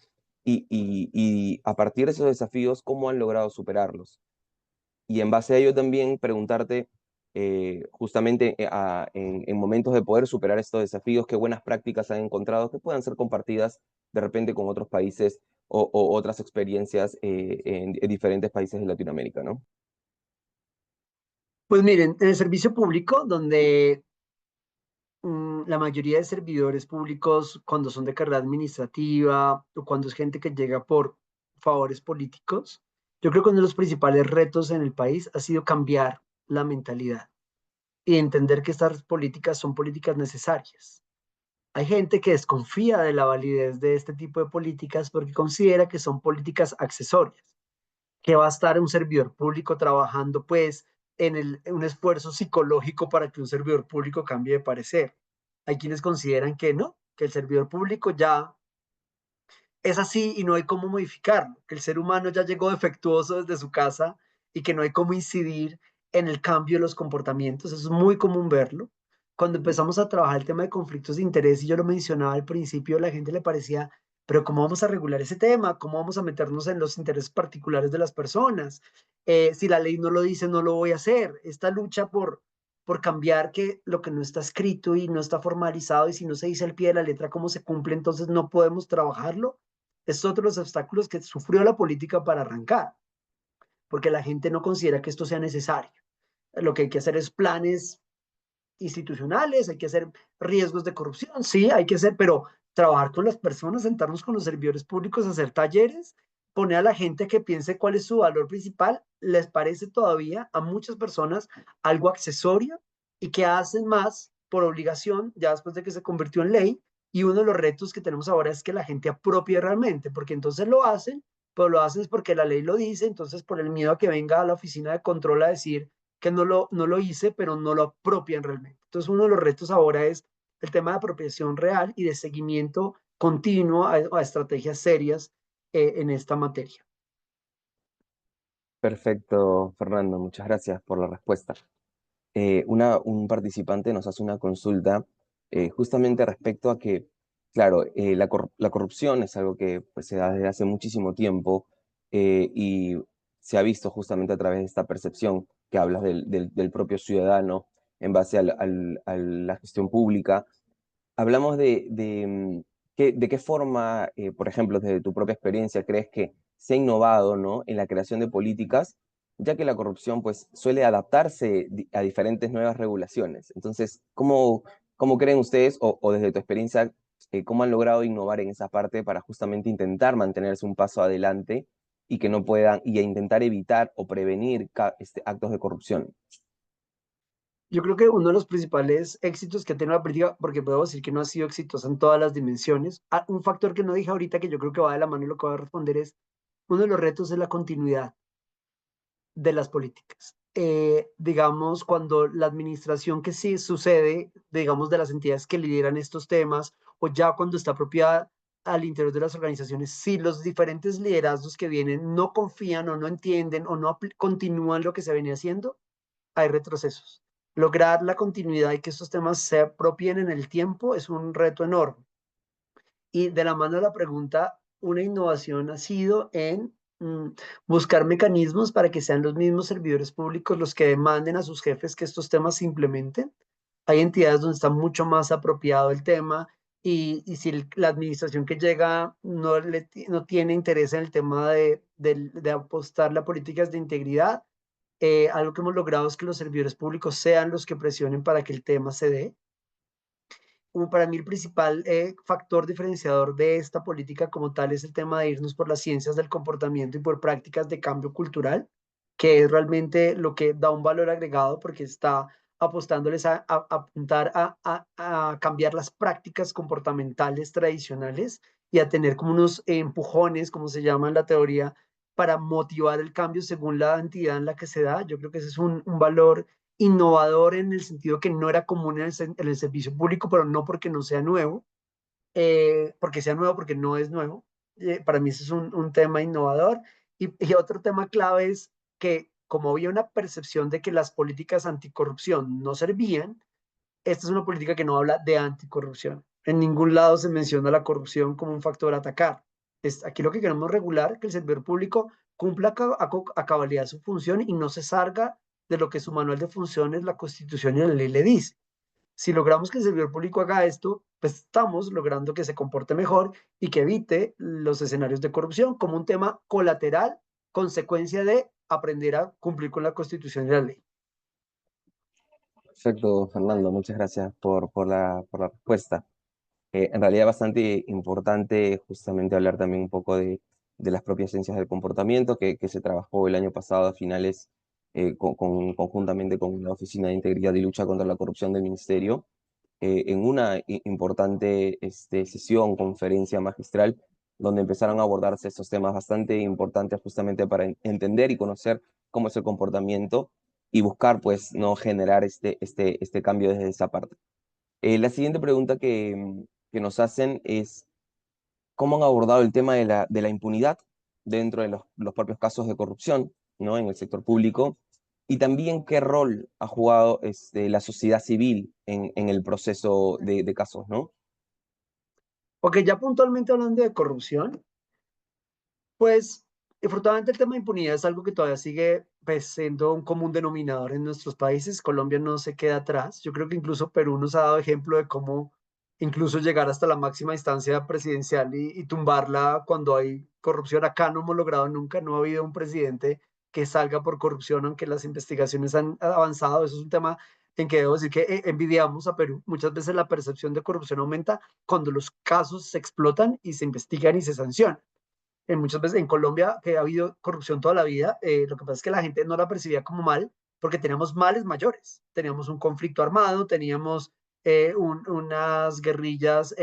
Y a partir de esos desafíos, ¿cómo han logrado superarlos? Y en base a ello también preguntarte, justamente en momentos de poder superar estos desafíos, qué buenas prácticas han encontrado que puedan ser compartidas de repente con otros países o otras experiencias en diferentes países de Latinoamérica, ¿no? Pues miren, en el servicio público, donde la mayoría de servidores públicos, cuando son de carrera administrativa o cuando es gente que llega por favores políticos, yo creo que uno de los principales retos en el país ha sido cambiar la mentalidad y entender que estas políticas son políticas necesarias. Hay gente que desconfía de la validez de este tipo de políticas porque considera que son políticas accesorias, que va a estar un servidor público trabajando pues en un esfuerzo psicológico para que un servidor público cambie de parecer. Hay quienes consideran que no, que el servidor público ya es así y no hay cómo modificarlo, que el ser humano ya llegó defectuoso desde su casa y que no hay cómo incidir en el cambio de los comportamientos. Eso es muy común verlo. Cuando empezamos a trabajar el tema de conflictos de interés, y yo lo mencionaba al principio, a la gente le parecía, pero ¿cómo vamos a regular ese tema? ¿Cómo vamos a meternos en los intereses particulares de las personas? Si la ley no lo dice, no lo voy a hacer. Esta lucha por cambiar que lo que no está escrito y no está formalizado y si no se dice al pie de la letra cómo se cumple, entonces no podemos trabajarlo. Es otro de los obstáculos que sufrió la política para arrancar, porque la gente no considera que esto sea necesario. Lo que hay que hacer es planes institucionales, hay que hacer riesgos de corrupción, sí, hay que hacer, pero trabajar con las personas, sentarnos con los servidores públicos, hacer talleres, poner a la gente que piense cuál es su valor principal, les parece todavía a muchas personas algo accesorio y que hacen más por obligación, ya después de que se convirtió en ley, y uno de los retos que tenemos ahora es que la gente apropie realmente, porque entonces lo hacen, pero lo hacen es porque la ley lo dice, entonces por el miedo a que venga a la oficina de control a decir que no lo hice, pero no lo apropian realmente. Entonces, uno de los retos ahora es el tema de apropiación real y de seguimiento continuo a estrategias serias en esta materia. Perfecto, Fernando, muchas gracias por la respuesta. Un participante nos hace una consulta justamente respecto a que, claro, la corrupción es algo que pues, se da desde hace muchísimo tiempo y se ha visto justamente a través de esta percepción que hablas del propio ciudadano en base a la gestión pública. Hablamos de qué forma, por ejemplo, desde tu propia experiencia, crees que se ha innovado, ¿no? En la creación de políticas, ya que la corrupción pues, suele adaptarse a diferentes nuevas regulaciones. Entonces, ¿cómo creen ustedes, o desde tu experiencia, cómo han logrado innovar en esa parte para justamente intentar mantenerse un paso adelante y que no puedan, y a intentar evitar o prevenir actos de corrupción? Yo creo que uno de los principales éxitos que ha tenido la política, porque puedo decir que no ha sido exitosa en todas las dimensiones, un factor que no dije ahorita que yo creo que va de la mano y lo que voy a responder es, uno de los retos es la continuidad de las políticas. Digamos, cuando la administración que sí sucede, digamos, de las entidades que lideran estos temas, o ya cuando está apropiada al interior de las organizaciones, si los diferentes liderazgos que vienen no confían o no entienden o no continúan lo que se venía haciendo, hay retrocesos. Lograr la continuidad y que estos temas se apropien en el tiempo es un reto enorme. Y de la mano de la pregunta, una innovación ha sido en buscar mecanismos para que sean los mismos servidores públicos los que demanden a sus jefes que estos temas se implementen. hay entidades donde está mucho más apropiado el tema y si la administración que llega no tiene interés en el tema de apostar a políticas de integridad, algo que hemos logrado es que los servidores públicos sean los que presionen para que el tema se dé. Como para mí el principal factor diferenciador de esta política como tal es el tema de irnos por las ciencias del comportamiento y por prácticas de cambio cultural, que es realmente lo que da un valor agregado porque está apostándoles a apuntar a cambiar las prácticas comportamentales tradicionales y a tener como unos empujones, como se llama en la teoría, para motivar el cambio según la entidad en la que se da. Yo creo que ese es un valor innovador en el sentido que no era común en el servicio público, pero no porque no sea nuevo, porque sea nuevo, porque no es nuevo. Para mí ese es un tema innovador. Y otro tema clave es que como había una percepción de que las políticas anticorrupción no servían, esta es una política que no habla de anticorrupción. En ningún lado se menciona la corrupción como un factor a atacar. Aquí lo que queremos regular, que el servidor público cumpla a cabalidad su función y no se salga de lo que su manual de funciones, la Constitución y la ley le dice. Si logramos que el servidor público haga esto, pues estamos logrando que se comporte mejor y que evite los escenarios de corrupción como un tema colateral, consecuencia de aprender a cumplir con la Constitución y la ley. Perfecto, Fernando, muchas gracias por la respuesta. En realidad bastante importante justamente hablar también un poco de las propias ciencias del comportamiento que se trabajó el año pasado a finales conjuntamente con la Oficina de Integridad y Lucha contra la Corrupción del Ministerio, en una importante sesión, conferencia magistral, donde empezaron a abordarse estos temas bastante importantes justamente para entender y conocer cómo es el comportamiento y buscar pues no generar este cambio desde esa parte. La siguiente pregunta que nos hacen es, ¿cómo han abordado el tema de la impunidad dentro de los propios casos de corrupción, ¿no? En el sector público? Y también qué rol ha jugado la sociedad civil en el proceso de casos, ¿no? Ok, ya puntualmente hablando de corrupción, pues, afortunadamente el tema de impunidad es algo que todavía sigue pues, siendo un común denominador en nuestros países. Colombia no se queda atrás. Yo creo que incluso Perú nos ha dado ejemplo de cómo incluso llegar hasta la máxima instancia presidencial y tumbarla cuando hay corrupción. Acá no hemos logrado nunca, no ha habido un presidente que salga por corrupción, aunque las investigaciones han avanzado. Eso es un tema en que debo decir que envidiamos a Perú. Muchas veces la percepción de corrupción aumenta cuando los casos se explotan y se investigan y se sancionan muchas veces en Colombia, que ha habido corrupción toda la vida, lo que pasa es que la gente no la percibía como mal porque teníamos males mayores. Teníamos un conflicto armado, teníamos unas guerrillas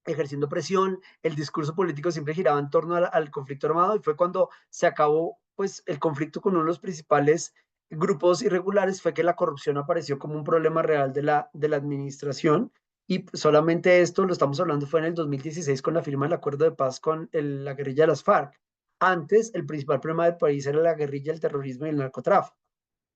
ejerciendo presión, el discurso político siempre giraba en torno al conflicto armado y fue cuando se acabó pues el conflicto con uno de los principales grupos irregulares fue que la corrupción apareció como un problema real de la administración y solamente esto lo estamos hablando fue en el 2016 con la firma del acuerdo de paz con la guerrilla de las FARC. Antes el principal problema del país era la guerrilla, el terrorismo y el narcotráfico.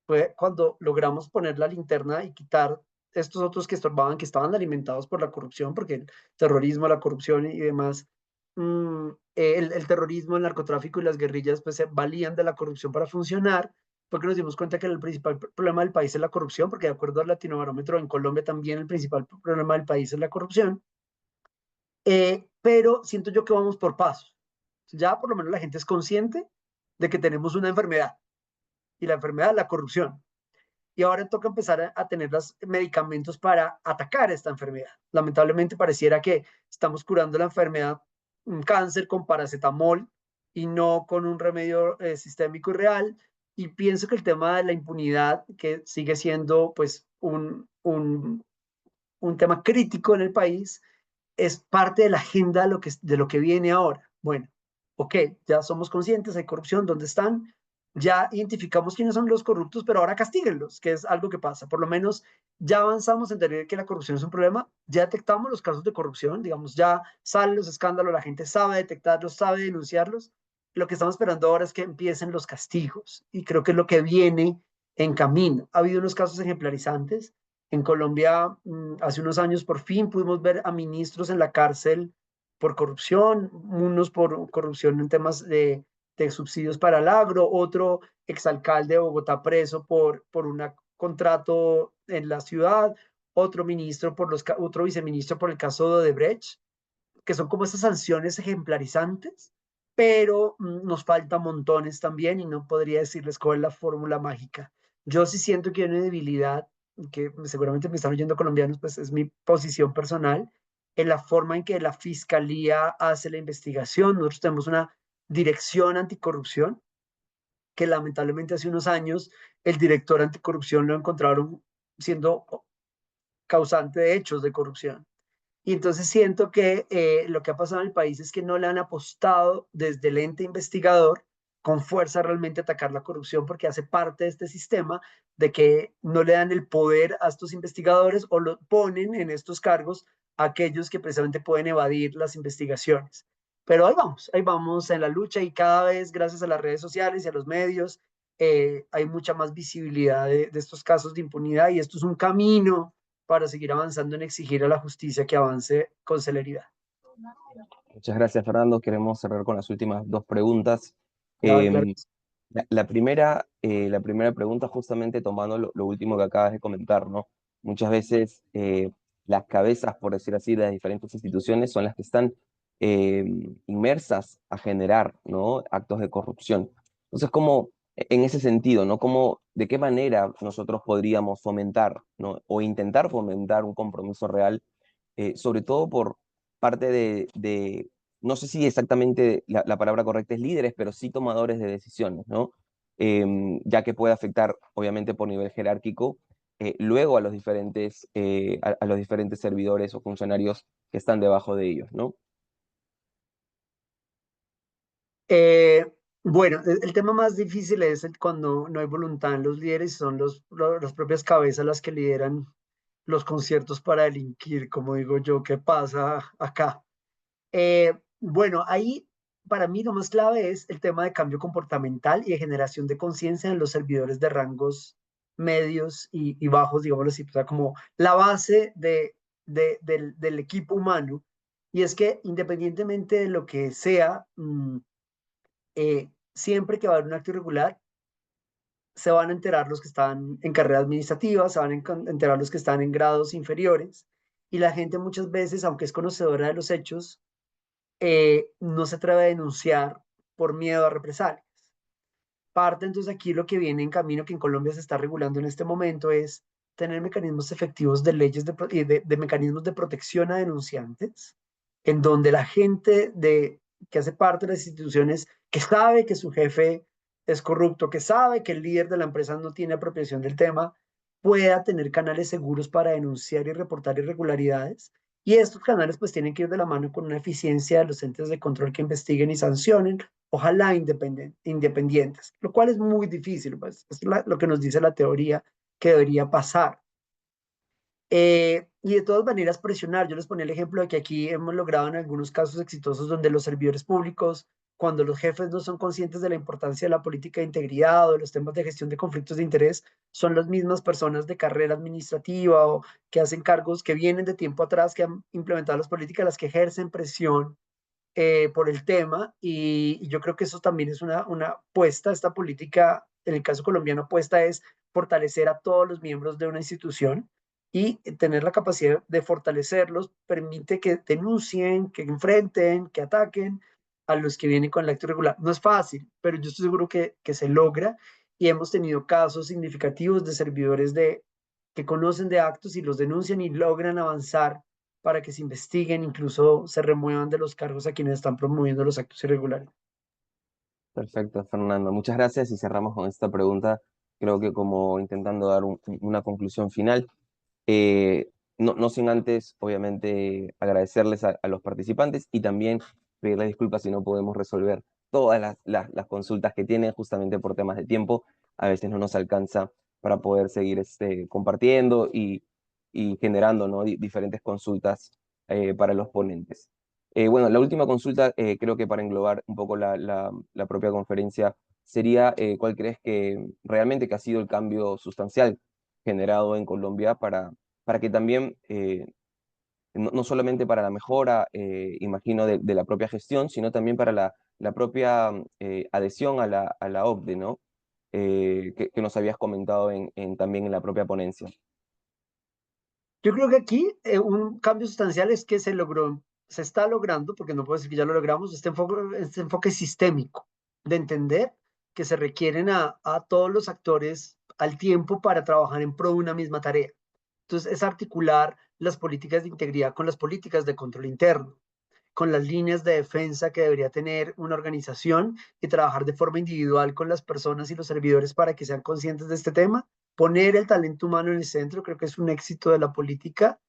Fue cuando logramos poner la linterna y quitar estos otros que estorbaban, que estaban alimentados por la corrupción, porque el terrorismo, la corrupción y demás, el terrorismo, el narcotráfico y las guerrillas pues se valían de la corrupción para funcionar, porque nos dimos cuenta que el principal problema del país es la corrupción, porque de acuerdo al Latinobarómetro en Colombia también el principal problema del país es la corrupción, pero siento yo que vamos por pasos. Ya por lo menos la gente es consciente de que tenemos una enfermedad y la enfermedad es la corrupción y ahora toca empezar a tener los medicamentos para atacar esta enfermedad. Lamentablemente pareciera que estamos curando la enfermedad, un cáncer con paracetamol y no con un remedio sistémico y real. Y pienso que el tema de la impunidad, que sigue siendo pues un tema crítico en el país, es parte de la agenda de lo que viene ahora. Bueno, ok, ya somos conscientes, hay corrupción, ¿dónde están? Ya identificamos quiénes son los corruptos, pero ahora castíguenlos, que es algo que pasa. Por lo menos ya avanzamos en entender que la corrupción es un problema, ya detectamos los casos de corrupción, digamos, ya salen los escándalos, la gente sabe detectarlos, sabe denunciarlos. Lo que estamos esperando ahora es que empiecen los castigos y creo que es lo que viene en camino. Ha habido unos casos ejemplarizantes, en Colombia, hace unos años, por fin pudimos ver a ministros en la cárcel por corrupción, unos por corrupción en temas de subsidios para el agro, otro exalcalde de Bogotá preso por un contrato en la ciudad, otro ministro otro viceministro por el caso de Odebrecht, que son como esas sanciones ejemplarizantes, pero nos faltan montones también y no podría decirles cuál es la fórmula mágica. Yo sí siento que hay una debilidad, que seguramente me están oyendo colombianos, pues es mi posición personal, en la forma en que la fiscalía hace la investigación. Nosotros tenemos una dirección anticorrupción que lamentablemente hace unos años el director anticorrupción lo encontraron siendo causante de hechos de corrupción. Y entonces siento que lo que ha pasado en el país es que no le han apostado desde el ente investigador con fuerza realmente a atacar la corrupción porque hace parte de este sistema de que no le dan el poder a estos investigadores o lo ponen en estos cargos a aquellos que precisamente pueden evadir las investigaciones. Pero ahí vamos en la lucha y cada vez gracias a las redes sociales y a los medios hay mucha más visibilidad de estos casos de impunidad y esto es un camino para seguir avanzando en exigir a la justicia que avance con celeridad. Muchas gracias, Fernando. Queremos cerrar con las últimas dos preguntas. Claro, claro. Em, la primera pregunta, justamente tomando lo último que acabas de comentar, ¿no? Muchas veces las cabezas, por decir así, de las diferentes instituciones son las que están inmersas a generar, ¿no? Actos de corrupción. Entonces, ¿cómo, en ese sentido, ¿no? ¿Cómo, de qué manera nosotros podríamos fomentar, ¿no? O intentar fomentar un compromiso real, sobre todo por parte no sé si exactamente la palabra correcta es líderes, pero sí tomadores de decisiones, ¿no? Ya que puede afectar, obviamente, por nivel jerárquico, luego a a los diferentes servidores o funcionarios que están debajo de ellos, ¿no? Eh, bueno, el tema más difícil es cuando no hay voluntad en los líderes, son las propias cabezas las que lideran los conciertos para delinquir, como digo yo, ¿qué pasa acá? Bueno, ahí para mí lo más clave es el tema de cambio comportamental y de generación de conciencia en los servidores de rangos medios y bajos, digámoslo así, o sea, como la base del equipo humano. Y es que independientemente de lo que sea, siempre que va a haber un acto irregular, se van a enterar los que están en carrera administrativa, se van a enterar los que están en grados inferiores, y la gente muchas veces, aunque es conocedora de los hechos, no se atreve a denunciar por miedo a represalias. Parte entonces aquí lo que viene en camino, que en Colombia se está regulando en este momento, es tener mecanismos efectivos de leyes de mecanismos de protección a denunciantes, en donde la gente que hace parte de las instituciones, que sabe que su jefe es corrupto, que sabe que el líder de la empresa no tiene apropiación del tema, pueda tener canales seguros para denunciar y reportar irregularidades. Y estos canales pues tienen que ir de la mano con una eficiencia de los entes de control que investiguen y sancionen, ojalá independientes, lo cual es muy difícil, pues es lo que nos dice la teoría que debería pasar. Y de todas maneras presionar, yo les ponía el ejemplo de que aquí hemos logrado en algunos casos exitosos donde los servidores públicos, cuando los jefes no son conscientes de la importancia de la política de integridad o de los temas de gestión de conflictos de interés, son las mismas personas de carrera administrativa o que hacen cargos que vienen de tiempo atrás, que han implementado las políticas, las que ejercen presión por el tema y yo creo que eso también es una apuesta, esta política, en el caso colombiano, apuesta es fortalecer a todos los miembros de una institución y tener la capacidad de fortalecerlos permite que denuncien, que enfrenten, que ataquen a los que vienen con el acto irregular. No es fácil, pero yo estoy seguro que se logra y hemos tenido casos significativos de servidores que conocen de actos y los denuncian y logran avanzar para que se investiguen, incluso se remuevan de los cargos a quienes están promoviendo los actos irregulares. Perfecto, Fernando. Muchas gracias y cerramos con esta pregunta, creo que como intentando dar una conclusión final. No sin antes, obviamente, agradecerles a los participantes y también pedirles disculpas si no podemos resolver todas las consultas que tienen justamente por temas de tiempo. A veces no nos alcanza para poder seguir compartiendo y generando, ¿no? Diferentes consultas para los ponentes. Bueno, la última consulta, creo que para englobar un poco la propia conferencia, sería ¿cuál crees que realmente que ha sido el cambio sustancial generado en Colombia para que también, no solamente para la mejora, imagino, de la propia gestión, sino también para la propia adhesión a la OCDE, ¿no? Que nos habías comentado también en la propia ponencia. Yo creo que aquí un cambio sustancial es que se está logrando, porque no puedo decir que ya lo logramos, este enfoque sistémico de entender que se requieren a todos los actores al tiempo para trabajar en pro de una misma tarea. Entonces, es articular las políticas de integridad con las políticas de control interno, con las líneas de defensa que debería tener una organización y trabajar de forma individual con las personas y los servidores para que sean conscientes de este tema, poner el talento humano en el centro, creo que es un éxito de la política,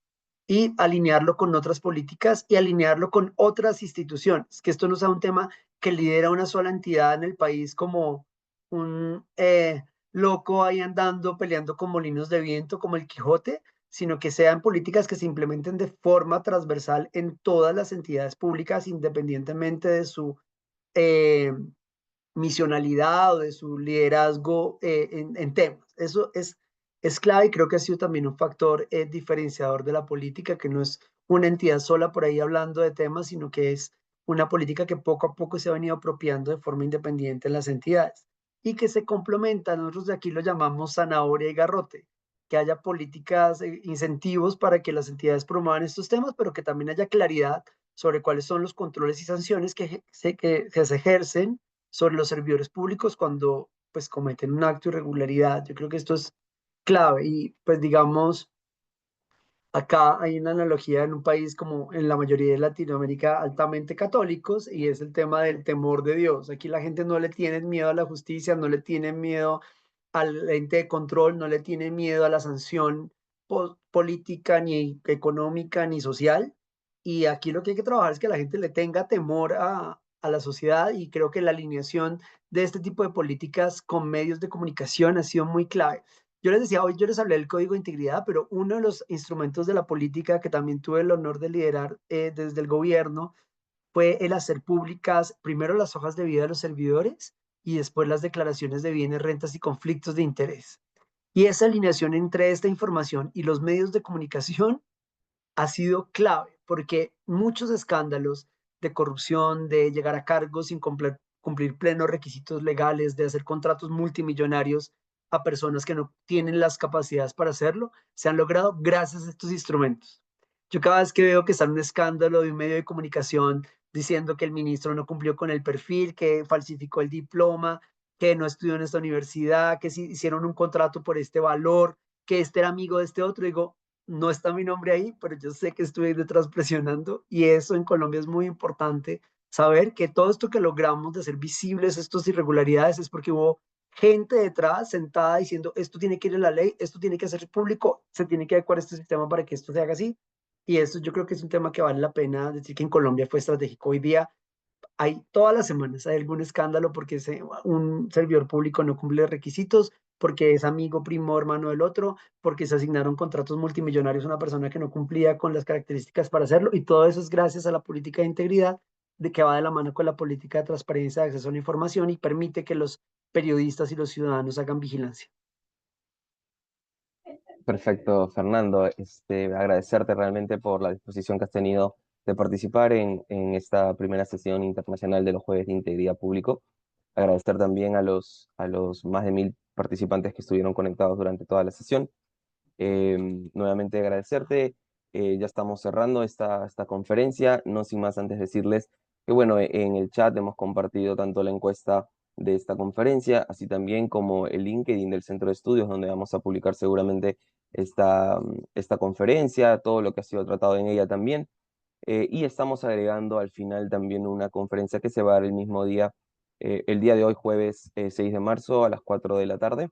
y alinearlo con otras políticas y alinearlo con otras instituciones, que esto no sea un tema que lidera una sola entidad en el país como un loco ahí andando peleando con molinos de viento como el Quijote, sino que sean políticas que se implementen de forma transversal en todas las entidades públicas, independientemente de su eh, misionalidad o de su liderazgo en temas. Eso es clave y creo que ha sido también un factor diferenciador de la política, que no es una entidad sola por ahí hablando de temas, sino que es una política que poco a poco se ha venido apropiando de forma independiente en las entidades y que se complementa, nosotros de aquí lo llamamos zanahoria y garrote, que haya políticas, incentivos para que las entidades promuevan estos temas, pero que también haya claridad sobre cuáles son los controles y sanciones que se ejercen sobre los servidores públicos cuando pues cometen un acto de irregularidad. Yo creo que esto es clave y pues digamos, acá hay una analogía en un país como en la mayoría de Latinoamérica altamente católicos y es el tema del temor de Dios. Aquí la gente no le tiene miedo a la justicia, no le tiene miedo al ente de control, no le tiene miedo a la sanción política, ni económica, ni social. Y aquí lo que hay que trabajar es que la gente le tenga temor a la sociedad y creo que la alineación de este tipo de políticas con medios de comunicación ha sido muy clave. Yo les decía, hoy yo les hablé del Código de Integridad, pero uno de los instrumentos de la política que también tuve el honor de liderar desde el gobierno fue el hacer públicas primero las hojas de vida de los servidores y después las declaraciones de bienes, rentas y conflictos de interés. Y esa alineación entre esta información y los medios de comunicación ha sido clave, porque muchos escándalos de corrupción, de llegar a cargos sin cumplir plenos requisitos legales, de hacer contratos multimillonarios a personas que no tienen las capacidades para hacerlo, se han logrado gracias a estos instrumentos. Yo cada vez que veo que sale un escándalo de un medio de comunicación diciendo que el ministro no cumplió con el perfil, que falsificó el diploma, que no estudió en esta universidad, que si hicieron un contrato por este valor, que este era amigo de este otro, digo, no está mi nombre ahí, pero yo sé que estuve detrás presionando y eso en Colombia es muy importante, saber que todo esto que logramos de hacer visibles estas irregularidades es porque hubo gente detrás sentada diciendo esto tiene que ir en la ley, esto tiene que ser público, se tiene que adecuar este sistema para que esto se haga así. Y esto yo creo que es un tema que vale la pena decir que en Colombia fue estratégico. Hoy día hay todas las semanas hay algún escándalo porque un servidor público no cumple requisitos, porque es amigo, primo, hermano del otro, porque se asignaron contratos multimillonarios a una persona que no cumplía con las características para hacerlo, y todo eso es gracias a la política de integridad, de que va de la mano con la política de transparencia de acceso a la información y permite que los periodistas y los ciudadanos hagan vigilancia. Perfecto, Fernando. Agradecerte realmente por la disposición que has tenido de participar en esta primera sesión internacional de los Jueves de Integridad Público. Agradecer también a los más de 1000 participantes que estuvieron conectados durante toda la sesión. Nuevamente agradecerte. Ya estamos cerrando esta conferencia. No sin más antes decirles que, bueno, en el chat hemos compartido tanto la encuesta de esta conferencia, así también como el LinkedIn del Centro de Estudios, donde vamos a publicar seguramente esta conferencia, todo lo que ha sido tratado en ella también. Y estamos agregando al final también una conferencia que se va a dar el mismo día, el día de hoy, jueves 6 de marzo a las 4 de la tarde,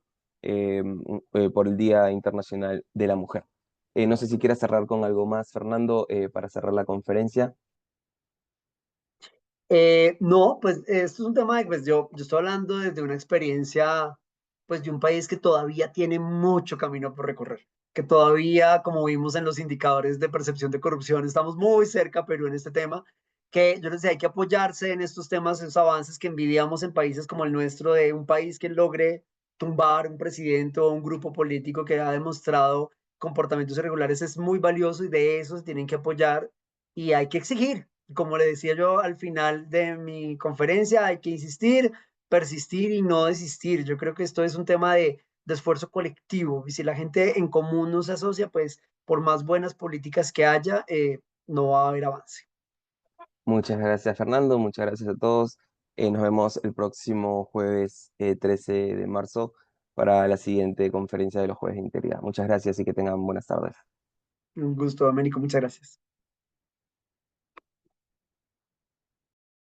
por el Día Internacional de la Mujer. No sé si quieres cerrar con algo más, Fernando, para cerrar la conferencia. No, pues esto es un tema de, pues yo estoy hablando desde una experiencia, pues de un país que todavía tiene mucho camino por recorrer, que todavía, como vimos en los indicadores de percepción de corrupción, estamos muy cerca a Perú en este tema, que yo les decía, hay que apoyarse en estos temas, esos avances que envidiamos en países como el nuestro, de un país que logre tumbar un presidente o un grupo político que ha demostrado comportamientos irregulares, es muy valioso y de eso se tienen que apoyar y hay que exigir. Como le decía yo al final de mi conferencia, hay que insistir, persistir y no desistir. Yo creo que esto es un tema de esfuerzo colectivo. Y si la gente en común no se asocia, pues por más buenas políticas que haya, no va a haber avance. Muchas gracias, Fernando. Muchas gracias a todos. Nos vemos el próximo jueves 13 de marzo para la siguiente conferencia de los Jueves de Integridad. Muchas gracias y que tengan buenas tardes. Un gusto, Domenico, muchas gracias.